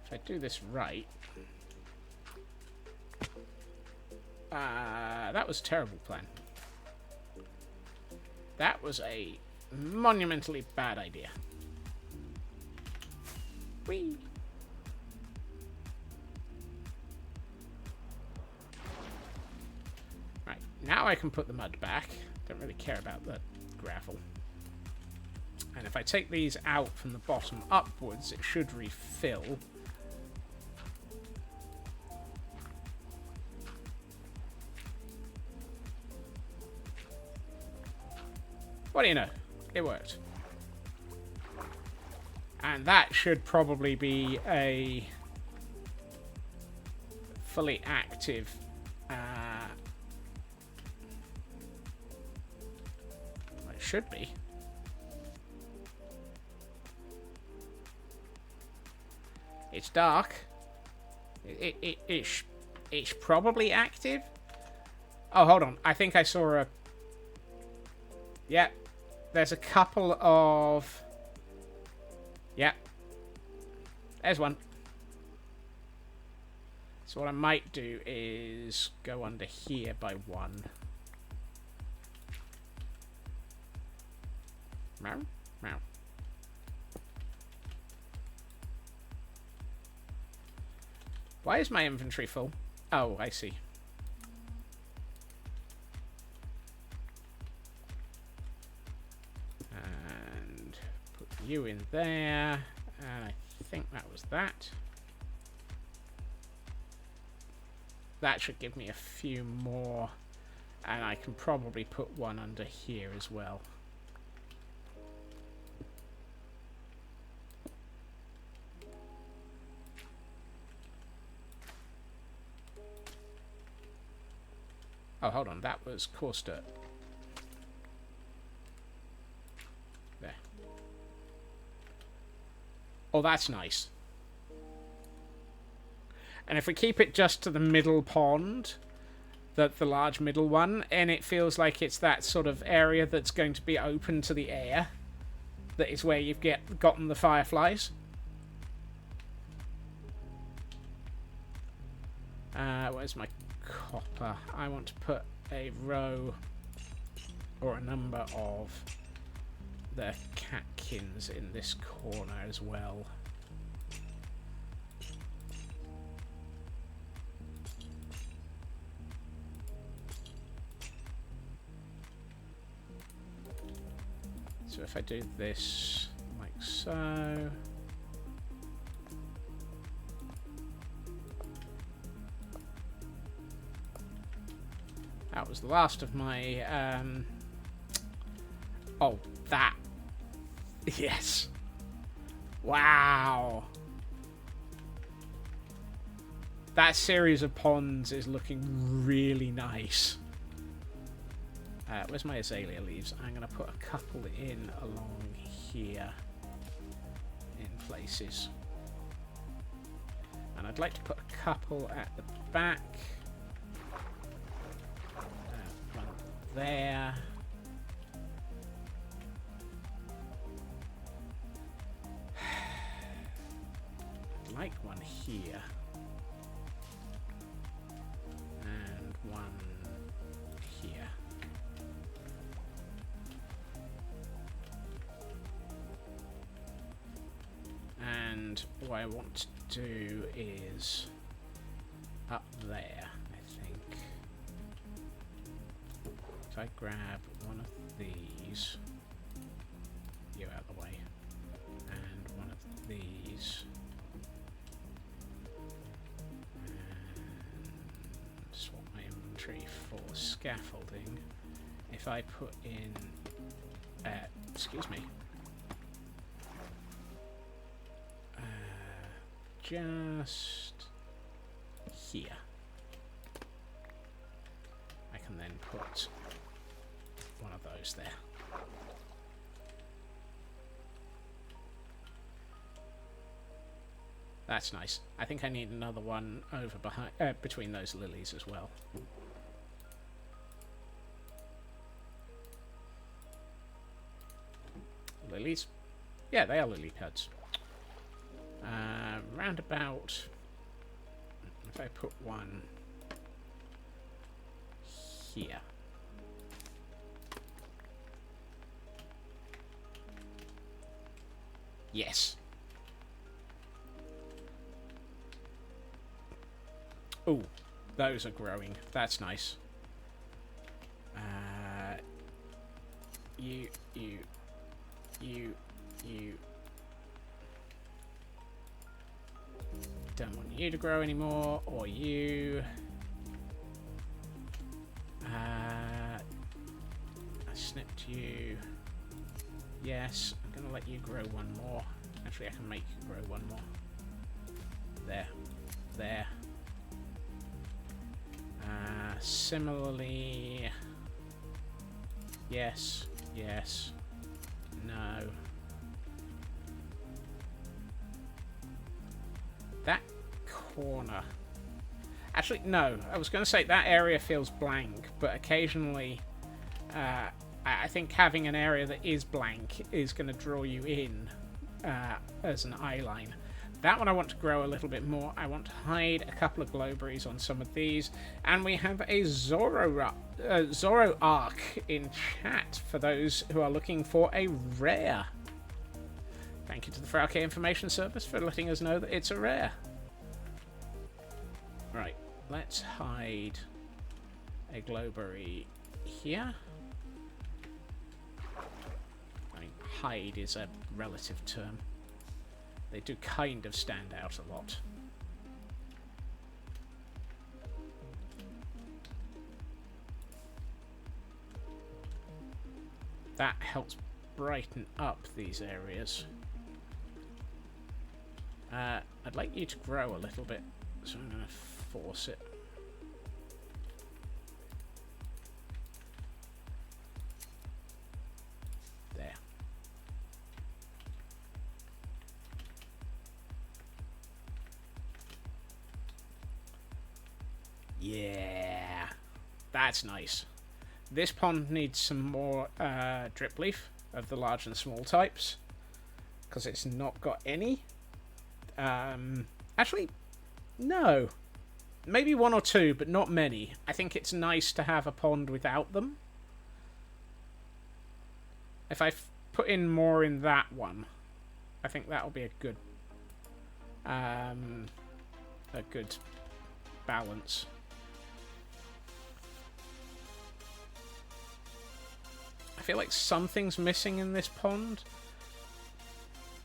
If I do this right... that was a terrible plan. That was a monumentally bad idea. Whee! Right, now I can put the mud back. Don't really care about the gravel. And if I take these out from the bottom upwards, it should refill. What do you know? It worked. And that should probably be a fully active it should be. It's dark. It's probably active. Oh, hold on. I think I saw a... Yeah. There's a couple of... Yeah. There's one. So what I might do is go under here by one. Meow. Meow. Why is my inventory full? Oh, I see. And put you in there. And I think that was that. That should give me a few more. And I can probably put one under here as well. Oh, hold on. That was coarse dirt. There. Oh, that's nice. And if we keep it just to the middle pond, the large middle one, and it feels like it's that sort of area that's going to be open to the air, that is where you've gotten the fireflies. Where's my copper? I want to put a row or a number of the catkins in this corner as well. So if I do this like so. That was the last of my, oh, that. Yes. Wow. That series of ponds is looking really nice. Where's my azalea leaves? I'm going to put a couple in along here in places. And I'd like to put a couple at the back. One there. I'd like one here. And one here. And what I want to do is up there, I think. If I grab one of these, you out of the way, and one of these, and swap my inventory for scaffolding. If I put in, excuse me, just here. I can then put those there. That's nice. I think I need another one over behind, between those lilies as well. Lilies? Yeah, they are lily pads. Round about... If I put one here. Yes. Ooh, those are growing. That's nice. You. Don't want you to grow anymore, or you. I snipped you. Yes, I'm gonna let you grow one more. Actually, I can make you grow one more. There. There. Similarly... Yes. Yes. No. That corner... Actually, no. I was going to say that area feels blank, but occasionally... I think having an area that is blank is going to draw you in as an eye line. That one I want to grow a little bit more. I want to hide a couple of glowberries on some of these. And we have a Zoro Arc in chat for those who are looking for a rare. Thank you to the Frauke Information Service for letting us know that it's a rare. Right, let's hide a glowberry here. I mean, hide is a relative term. They do kind of stand out a lot. That helps brighten up these areas. I'd like you to grow a little bit, so I'm going to force it. There. Yeah, that's nice. This pond needs some more drip leaf of the large and small types, because it's not got any. Actually, no. Maybe one or two, but not many. I think it's nice to have a pond without them. If I put in more in that one, I think that'll be a good balance. I feel like something's missing in this pond.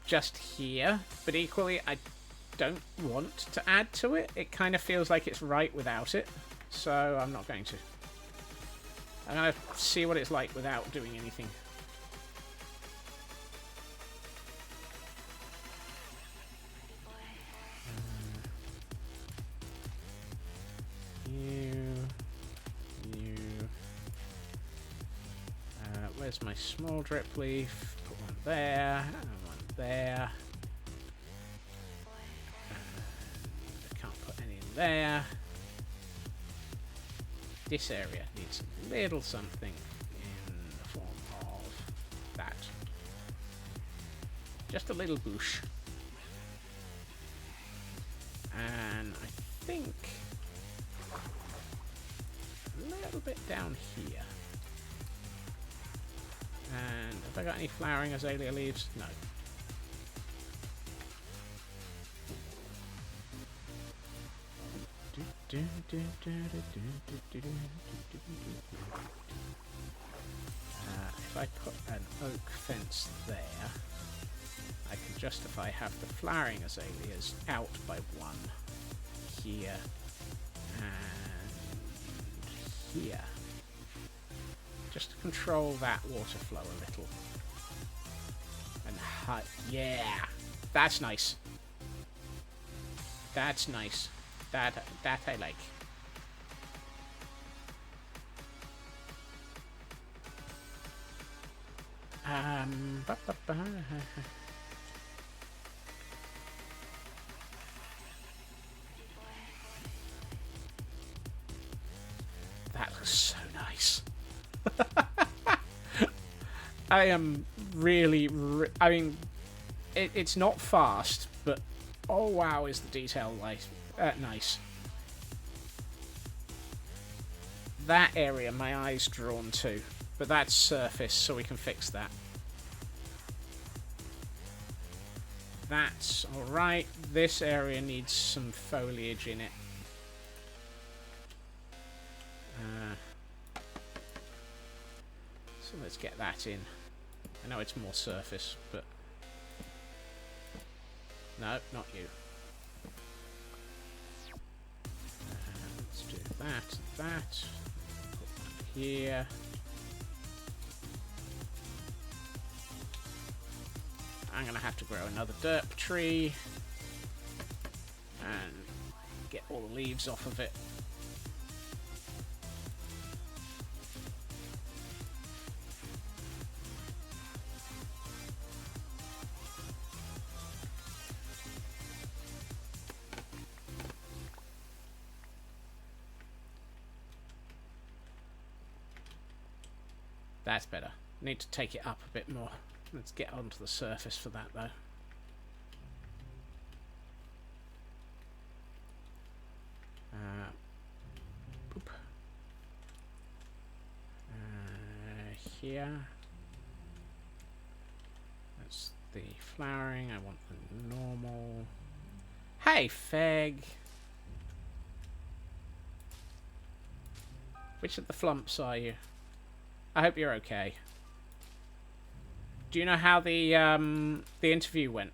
Just here. But equally, I don't want to add to it. It kind of feels like it's right without it. So I'm not going to. I'm going to see what it's like without doing anything. Where's my small drip leaf? Put one there, and one there. I can't put any in there. This area needs a little something in the form of that. Just a little bush. And I think a little bit down here. And have I got any flowering azalea leaves? No. If I put an oak fence there, I can justify half the flowering azaleas out by one. Here. And here. Just to control that water flow a little. And yeah, that's nice. That's nice. That I like. Ba, ba, ba. That looks so nice. I am really... I mean, it's not fast, but oh wow, is the detail nice. That area my eye's drawn to, but that's surface, so we can fix that. That's alright. This area needs some foliage in it. So let's get that in. I know it's more surface, but... No, not you. Let's do that. Put that here. I'm going to have to grow another derp tree. And get all the leaves off of it. That's better. Need to take it up a bit more. Let's get onto the surface for that, though. Boop. Here. That's the flowering. I want the normal. Hey, Feg! Which of the flumps are you? I hope you're okay. Do you know how the interview went?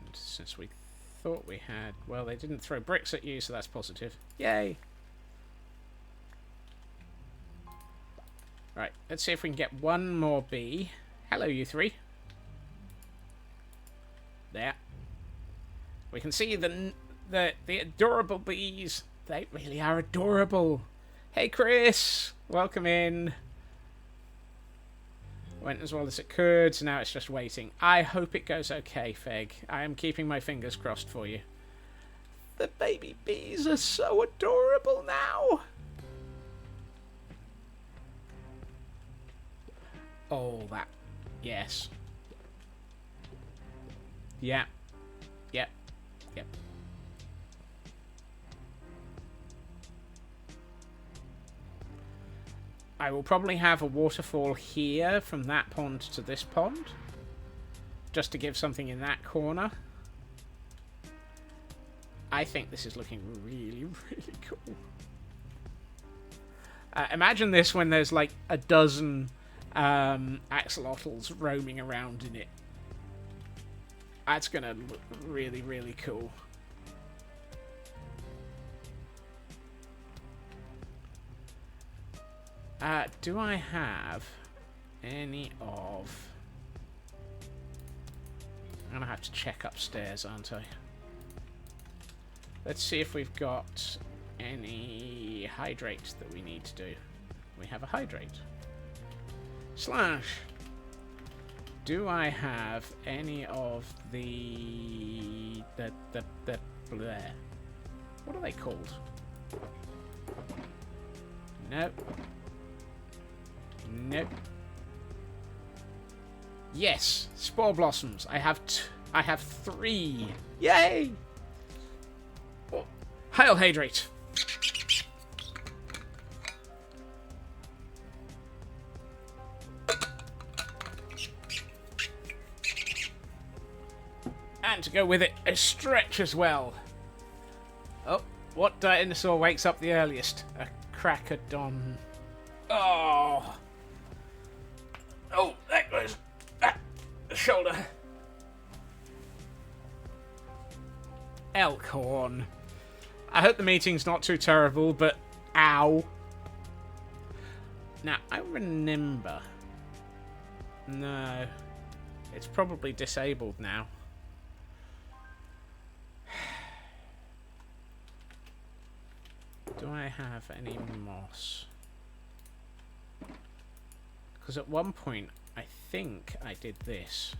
And since we thought we had... Well, they didn't throw bricks at you, so that's positive. Yay! Right, let's see if we can get one more bee. Hello, you three. There. We can see the adorable bees. They really are adorable. Hey, Chris. Welcome in. Went as well as it could, so now it's just waiting. I hope it goes okay, Feg. I am keeping my fingers crossed for you. The baby bees are so adorable now. Oh, that. Yes. Yeah. Yep. Yep. I will probably have a waterfall here from that pond to this pond. Just to give something in that corner. I think this is looking really, really cool. Imagine this when there's like a dozen... axolotls roaming around in it. That's gonna look really, really cool. Do I have any of... I'm gonna have to check upstairs, aren't I? Let's see if we've got any hydrate that we need to do. We have a hydrate. Slash. Do I have any of the bleh. What are they called? Nope. Nope. Yes, spore blossoms. I have 3. Yay! Oh. Hail hydrate. And to go with it, a stretch as well. Oh, what dinosaur wakes up the earliest? A cracodon. Oh. Oh, that goes. The shoulder. Elkhorn. I hope the meeting's not too terrible, but ow. Now, I remember No. It's probably disabled now. Do I have any moss? Because at one point, I think I did this.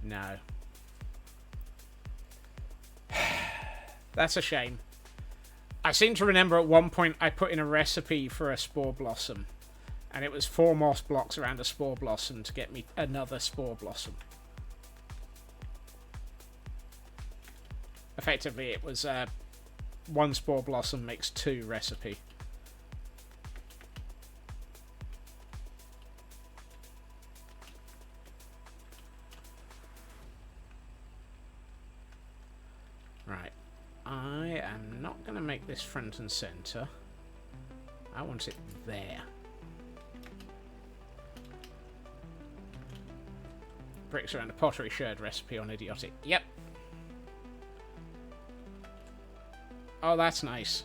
No. That's a shame. I seem to remember at one point I put in a recipe for a spore blossom. And it was 4 moss blocks around a spore blossom to get me another spore blossom. Effectively, it was 1 spore blossom makes 2 recipe. Right. I am not going to make this front and center. I want it there. Bricks around a pottery sherd recipe on idiotic. Yep. Oh, that's nice.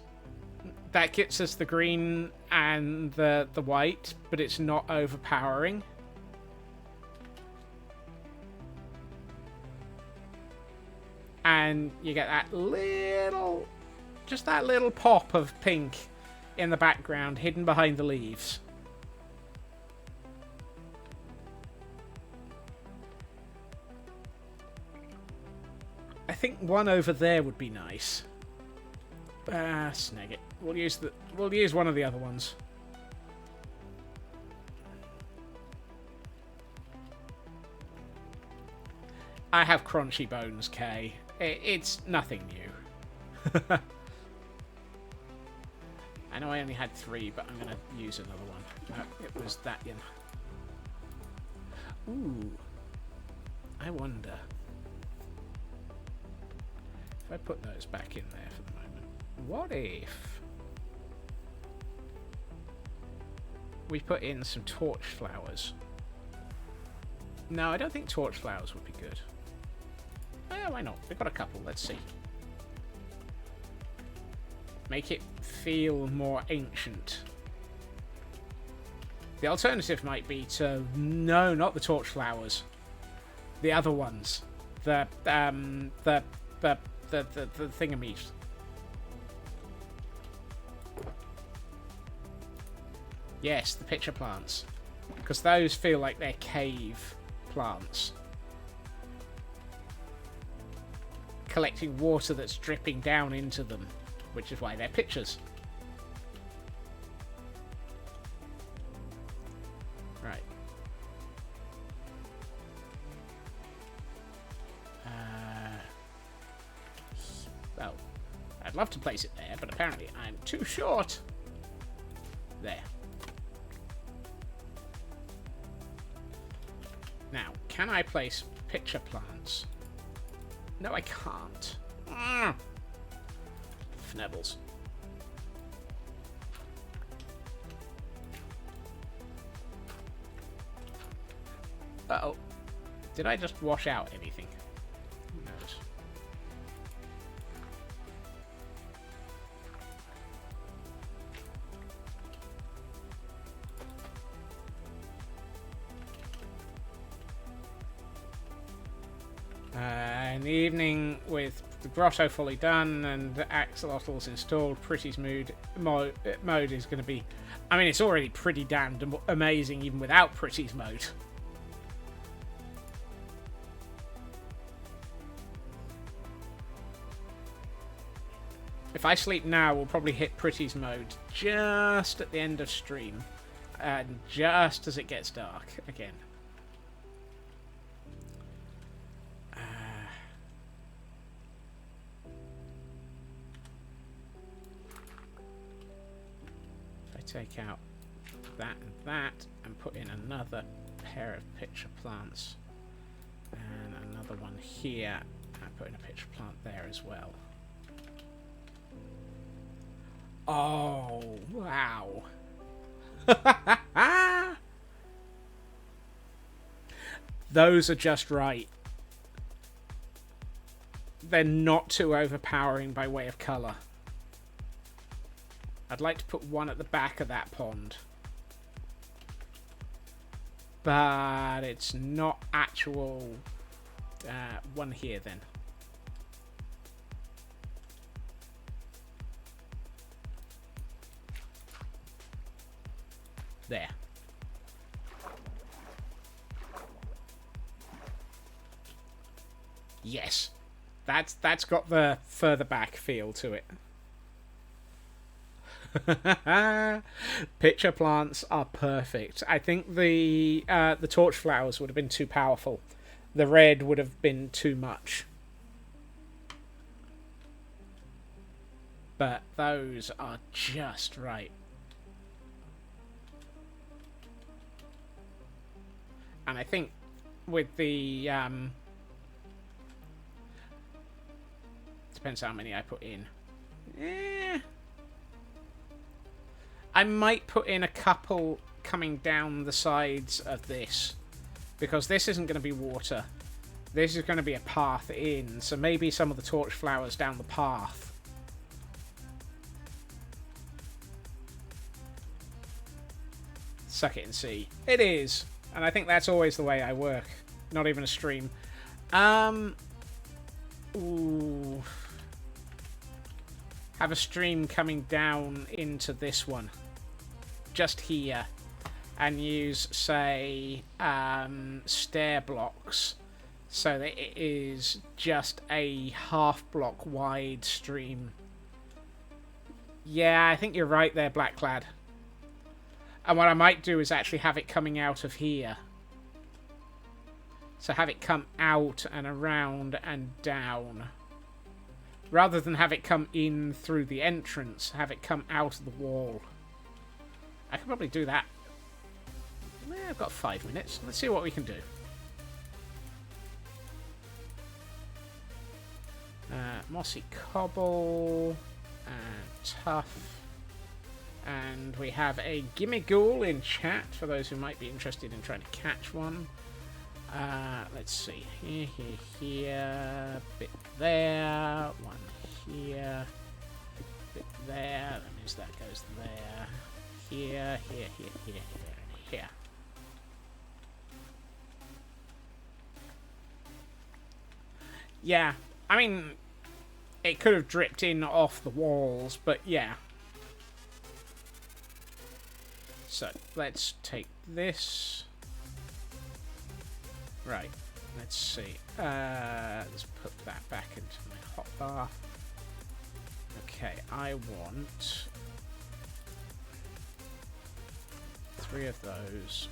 That gets us the green and the white, but it's not overpowering. And you get that little, just that little pop of pink in the background, hidden behind the leaves. I think one over there would be nice. Snag it. We'll use one of the other ones. I have crunchy bones, Kay. It's nothing new. I know I only had 3, but I'm gonna use another one. No, it was that one. Ooh. I wonder. If I put those back in there for the moment, what if we put in some torch flowers? No, I don't think torch flowers would be good. Eh, why not? We've got a couple. Let's see. Make it feel more ancient. The alternative might be to... No, not the torch flowers. The other ones. The thingamies. Yes, the pitcher plants. Because those feel like they're cave plants. Collecting water that's dripping down into them, which is why they're pitchers. Right. Well, I'd love to place it there, but apparently I'm too short. There. Now, can I place pitcher plants? No, I can't. Fnebbles. Uh-oh. Did I just wash out anything? Who knows? In the evening, with the grotto fully done and the axolotls installed, Pretty's mode is going to be... I mean, it's already pretty damned amazing even without Pretty's mode. If I sleep now, we'll probably hit Pretty's mode just at the end of stream. And just as it gets dark again. Take out that and put in another pair of pitcher plants and another one here and put in a pitcher plant there as well. Oh, wow. Those are just right. They're not too overpowering by way of colour. I'd like to put one at the back of that pond. but it's not actual one here then. There. Yes. That's got the further back feel to it. Pitcher plants are perfect. I think the torch flowers would have been too powerful. The red would have been too much. But those are just right. And I think with the depends how many I put in. I might put in a couple coming down the sides of this, because this isn't going to be water. This is going to be a path in, so maybe some of the torch flowers down the path. Suck it and see. It is. And I think that's always the way I work. Not even a stream. Ooh. Have a stream coming down into this one. Just here. And use, say, stair blocks. So that it is just a half block wide stream. Yeah, I think you're right there, Blackclad. And what I might do is actually have it coming out of here. So have it come out and around and down. Rather than have it come in through the entrance, have it come out of the wall. I could probably do that. I've got 5 minutes. Let's see what we can do. Mossy cobble. Tough. And we have a gimme ghoul in chat for those who might be interested in trying to catch one. Let's see. Here. Bit there. One here. Bit there. That means that goes there. Here, here, here, here, here, and here. Yeah. I mean, it could have dripped in off the walls, but yeah. So, let's take this. Right, let's see. Let's put that back into my hotbar. Okay, I want 3 of those,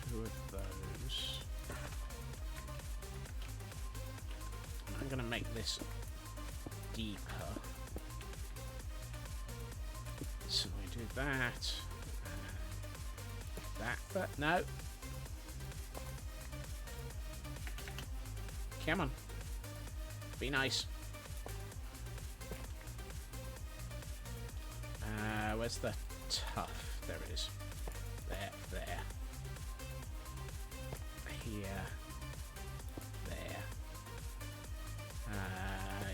2 of those. I'm going to make this deeper. So we do that. That, but no. Come on. Be nice. Where's the tough? There it is. There. Here. There.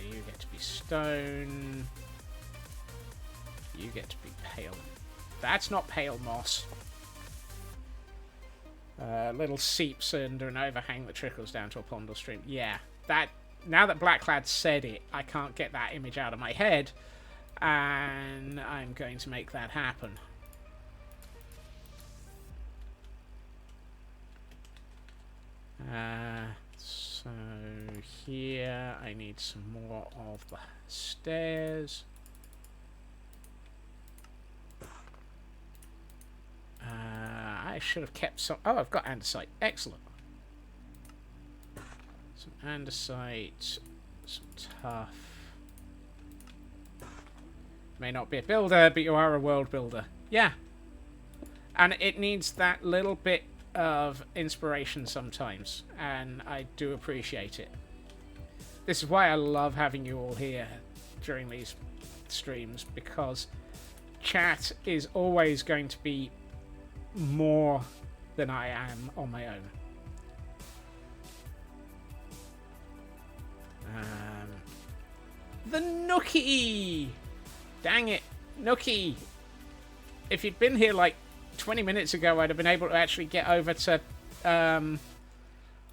You get to be stone. You get to be pale. That's not pale moss. Little seeps under an overhang that trickles down to a pond or stream. Yeah, that. Now that Blackclad said it, I can't get that image out of my head, and I'm going to make that happen. So here I need some more of the stairs. I should have kept some. Oh, I've got andesite. Excellent. Some andesite. Some tough. May not be a builder, but you are a world builder. Yeah. And it needs that little bit of inspiration sometimes. And I do appreciate it. This is why I love having you all here during these streams. Because chat is always going to be more than I am on my own. The Nookie! Dang it, Nookie! If you'd been here like 20 minutes ago, I'd have been able to actually get over to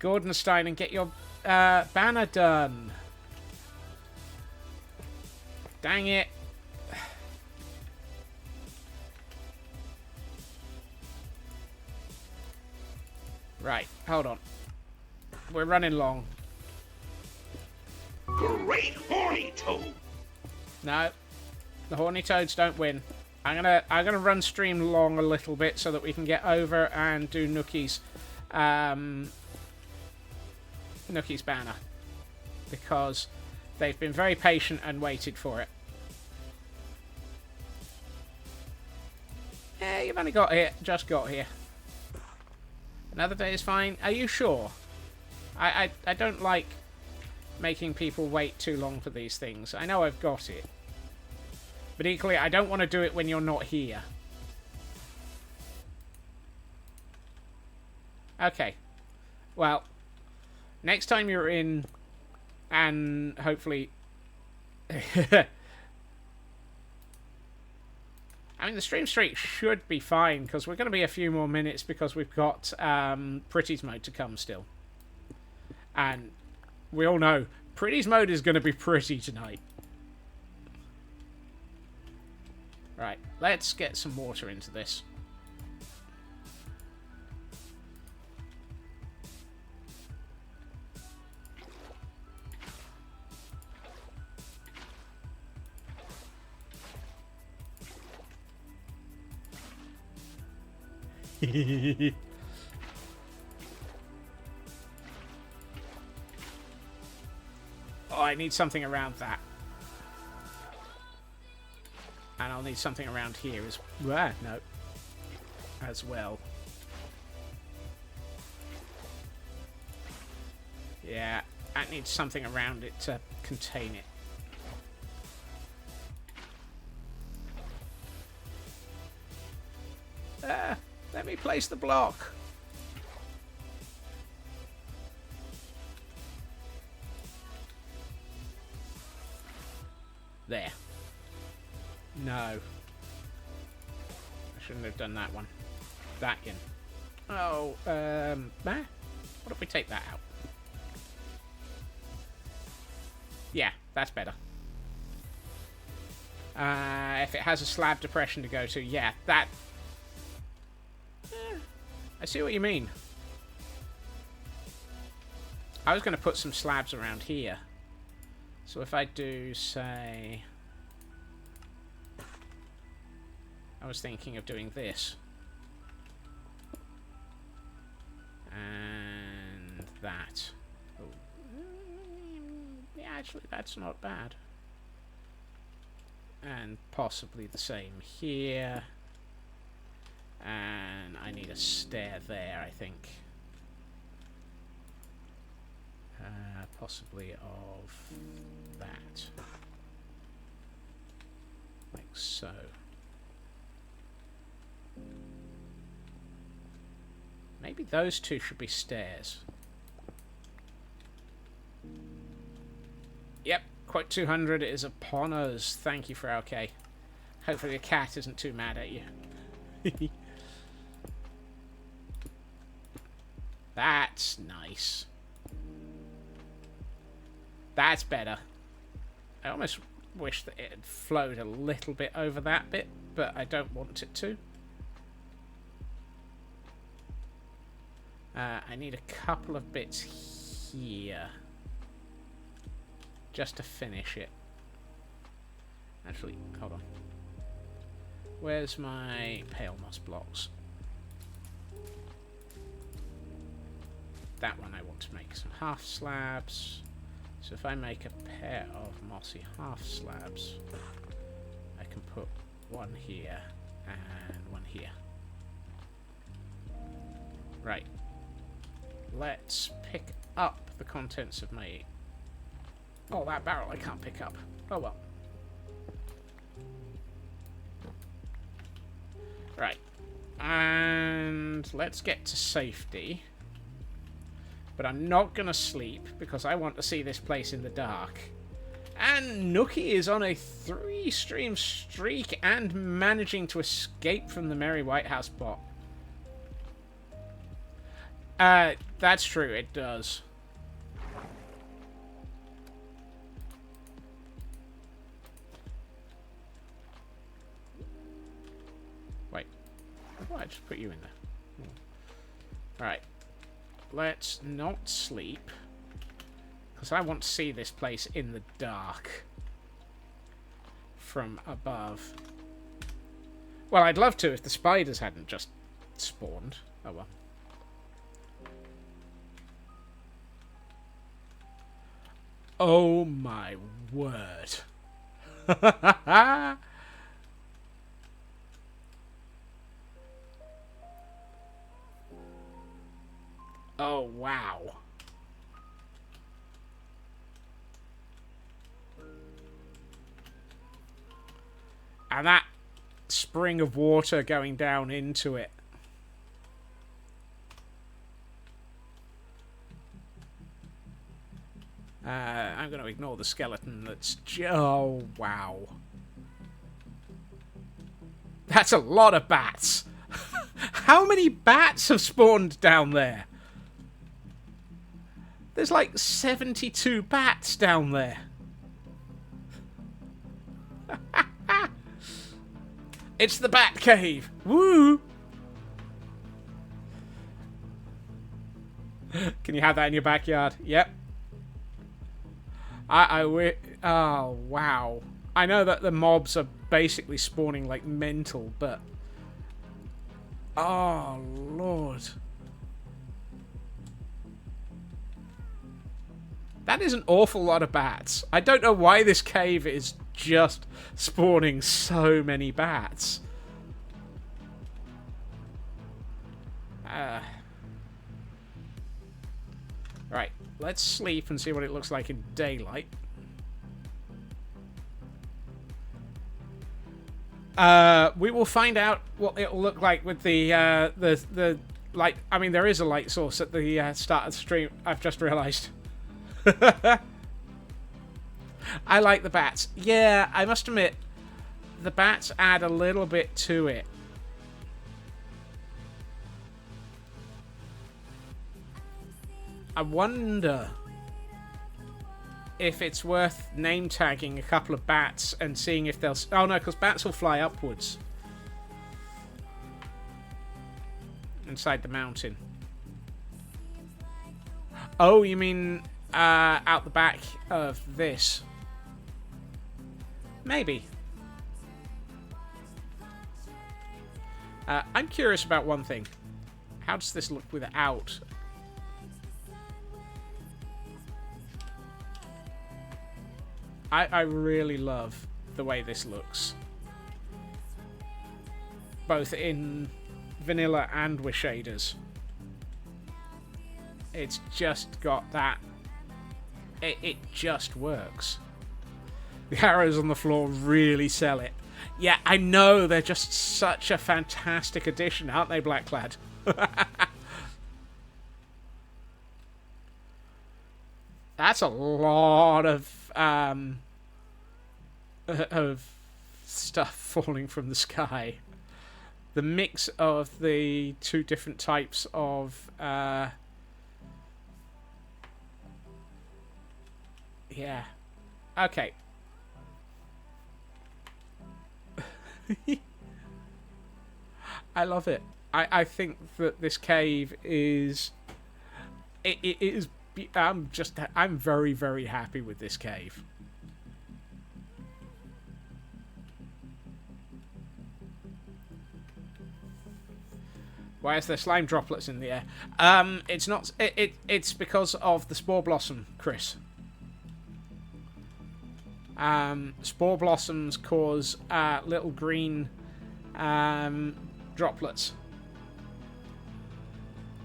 Gordonstein and get your banner done. Dang it. Right, hold on. We're running long. Great horny toad. No, the horny toads don't win. I'm gonna run stream long a little bit so that we can get over and do Nookie's Nookie's banner, because they've been very patient and waited for it. Yeah, you've only just got here. Another day is fine. Are you sure? I don't like making people wait too long for these things. I know I've got it. But equally, I don't want to do it when you're not here. Okay. Well, next time you're in, and hopefully... I mean, the stream streak should be fine, because we're going to be a few more minutes, because we've got Pretty's mode to come still. And we all know, Pretty's mode is going to be pretty tonight. Right, let's get some water into this. Oh, I need something around that. And I'll need something around here as well. No. As well. Yeah, that needs something around it to contain it. Let me place the block. There. No. I shouldn't have done that one. That in. Oh, what if we take that out? Yeah, that's better. If it has a slab depression to go to, yeah, that... I see what you mean. I was going to put some slabs around here. So if I do, say... I was thinking of doing this. And that. Oh. Yeah, actually, that's not bad. And possibly the same here. And I need a stair there, I think. Possibly of that. Like so. Maybe those two should be stairs. Yep, quote 200 is upon us. Thank you for okay. Hopefully the cat isn't too mad at you. That's nice. That's better. I almost wish that it had flowed a little bit over that bit, but I don't want it to. I need a couple of bits here. Just to finish it. Actually, hold on. Where's my pale moss blocks? That one I want to make some half slabs. So if I make a pair of mossy half slabs, I can put one here and one here. Right. Let's pick up the contents of my... Oh, that barrel I can't pick up. Oh well. Right. And let's get to safety. But I'm not going to sleep because I want to see this place in the dark. And Nookie is on a 3-stream streak and managing to escape from the Merry White House bot. That's true, it does. Wait. Why I just put you in there? Alright. Let's not sleep. Because I want to see this place in the dark. From above. Well, I'd love to if the spiders hadn't just spawned. Oh well. Oh my word. Oh wow. And that spring of water going down into it. I'm going to ignore the skeleton that's... Oh, wow. That's a lot of bats. How many bats have spawned down there? There's like 72 bats down there. It's the Bat Cave. Woo! Can you have that in your backyard? Yep. Oh, wow. I know that the mobs are basically spawning like mental, but... Oh, Lord. That is an awful lot of bats. I don't know why this cave is just spawning so many bats. Right, let's sleep and see what it looks like in daylight. We will find out what it'll look like with the light. I mean, there is a light source at the start of the stream. I've just realised. I like the bats. Yeah, I must admit, the bats add a little bit to it. I wonder if it's worth name tagging a couple of bats and seeing if they'll... Oh no, because bats will fly upwards. Inside the mountain. Oh, you mean out the back of this? Maybe. I'm curious about one thing. How does this look without... I really love the way this looks. Both in vanilla and with shaders. It's just got that... It just works. The arrows on the floor really sell it. Yeah, I know, they're just such a fantastic addition, aren't they, Blackclad? That's a lot of stuff falling from the sky. The mix of the two different types of yeah. Okay. I love it. I think that this cave is it is I'm very, very happy with this cave. Why is there slime droplets in the air? It's not. It's because of the spore blossom, Chris. Spore blossoms cause little green droplets.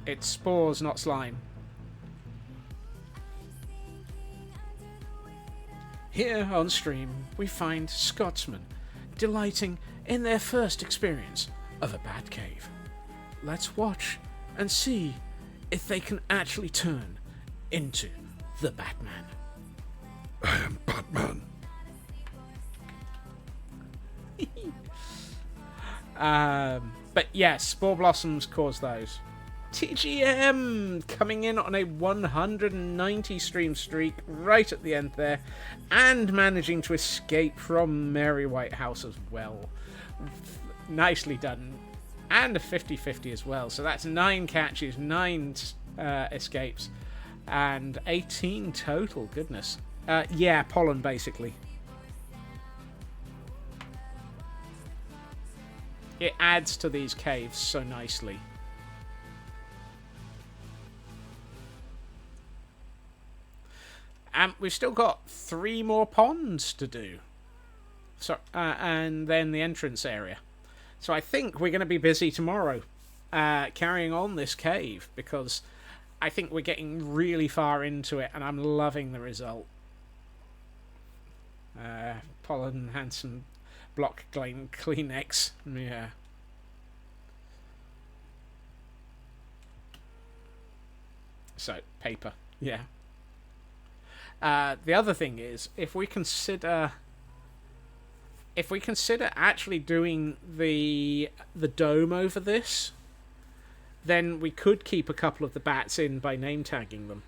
It's spores, not slime. Here on stream, we find Scotsmen delighting in their first experience of a bat cave. Let's watch and see if they can actually turn into the Batman. I am Batman. But yes, spore blossoms cause those. TGM coming in on a 190 stream streak right at the end there, and managing to escape from Mary Whitehouse as well. Nicely done. And a 50-50 as well. So that's 9 catches, 9 escapes, and 18 total. Goodness. Yeah, pollen basically. It adds to these caves so nicely. And we've still got 3 more ponds to do. So, and then the entrance area. So I think we're going to be busy tomorrow carrying on this cave, because I think we're getting really far into it and I'm loving the result. Pollen Handsome Block Kleenex. Yeah. So, paper. Yeah. The other thing is, if we consider actually doing the dome over this, then we could keep a couple of the bats in by name tagging them,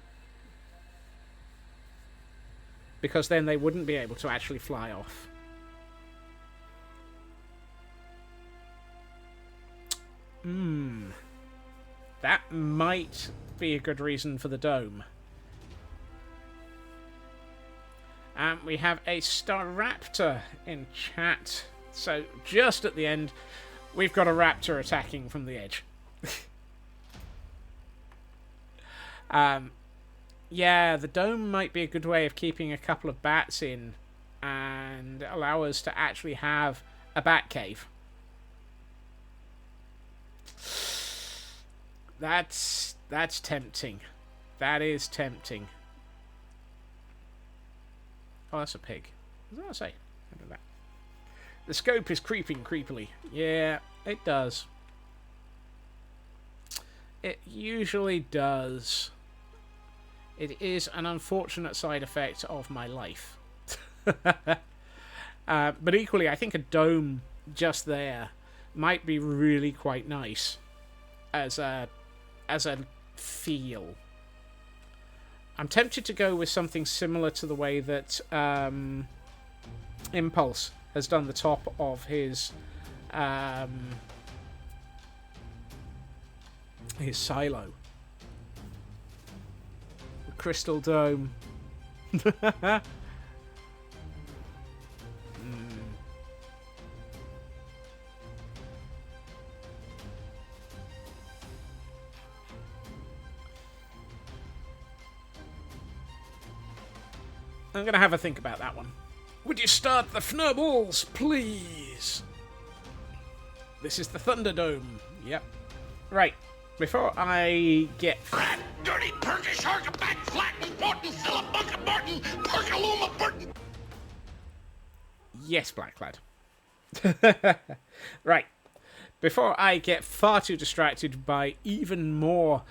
because then they wouldn't be able to actually fly off. That might be a good reason for the dome. And we have a Staraptor in chat. So just at the end, we've got a raptor attacking from the edge. Yeah, the dome might be a good way of keeping a couple of bats in and allow us to actually have a bat cave. That's tempting. That is tempting. Oh, that's a pig. What did I say? That. The scope is creeping creepily. Yeah, it does. It usually does. It is an unfortunate side effect of my life. But equally, I think a dome just there might be really quite nice as a feel. I'm tempted to go with something similar to the way that Impulse has done the top of his silo. The crystal dome. I'm going to have a think about that one. Would you start the snowballs, please? This is the Thunderdome. Yep. Right. Before I get... Rat, dirty, Turkish, harkaback, flat, important, filibucket, Martin, Perkaluma, Burton. Yes, Black Lad. Right. Before I get far too distracted by even more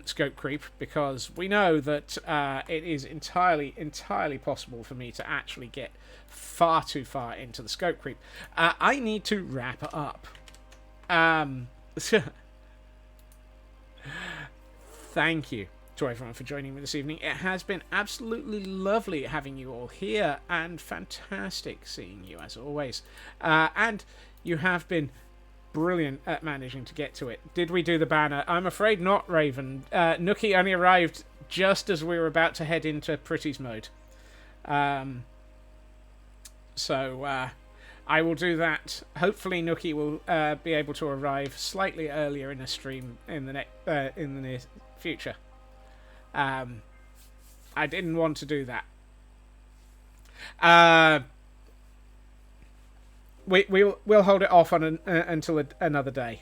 scope creep, because we know that it is entirely possible for me to actually get far too far into the scope creep, I need to wrap up. Thank you to everyone for joining me this evening. It has been absolutely lovely having you all here, and fantastic seeing you as always. And you have been brilliant at managing to get to it. Did we do the banner? I'm afraid not, Raven. Nookie only arrived just as we were about to head into Pretty's mode. So I will do that. Hopefully Nookie will be able to arrive slightly earlier in a stream in the near future. I didn't want to do that. We'll hold it off on until another day.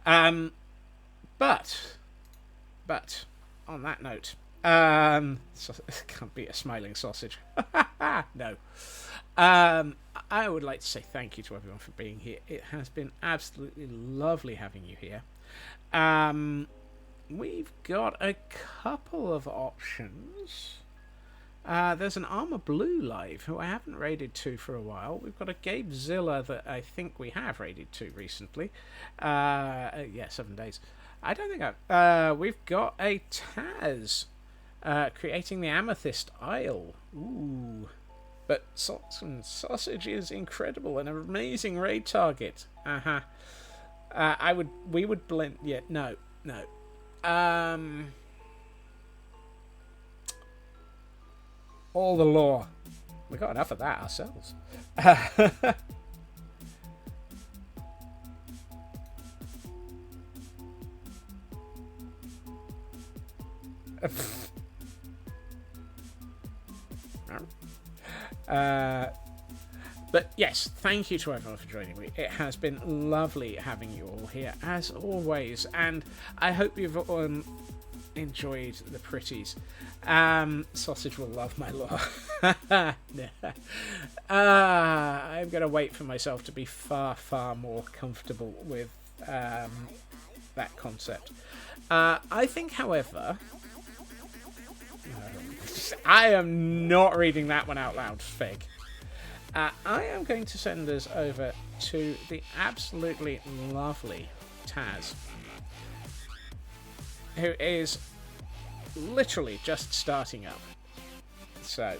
But on that note, can't be a smiling sausage. No. I would like to say thank you to everyone for being here. It has been absolutely lovely having you here. we've got a couple of options. There's an Armor Blue live, who I haven't raided to for a while. We've got a Gabezilla that I think we have raided to recently. Yeah, 7 days. I don't think I've... we've got a Taz creating the Amethyst Isle. Ooh. But Salton Sausage is incredible and an amazing raid target. We would blend... Yeah, no. All the lore. We got enough of that ourselves. But yes, thank you to everyone for joining me. It has been lovely having you all here, as always, and I hope you've enjoyed the pretties. Sausage will love my lore. I'm going to wait for myself to be far, far more comfortable with that concept. I think, however... I am not reading that one out loud, Fig. I am going to send us over to the absolutely lovely Taz, who is literally just starting up. So,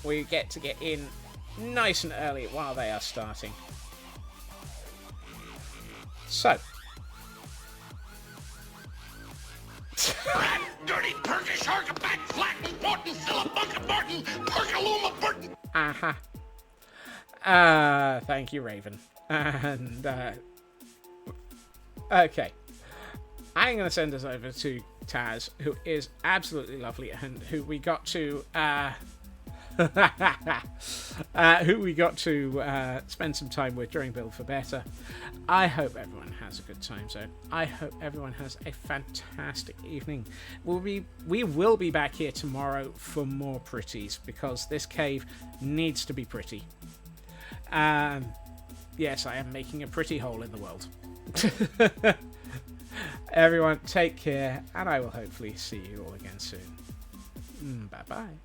we get to get in nice and early while they are starting. So, Rat, dirty Turkish shark, back, flat, important, Philip Martin, Perkaluma Burton. Thank you, Raven. And, okay. I'm going to send us over to Taz, who is absolutely lovely and who we got to, spend some time with during Build for Better. I hope everyone has a good time zone. I hope everyone has a fantastic evening. We will be back here tomorrow for more pretties, because this cave needs to be pretty. Yes, I am making a pretty hole in the world. Everyone, take care, and I will hopefully see you all again soon. Bye-bye.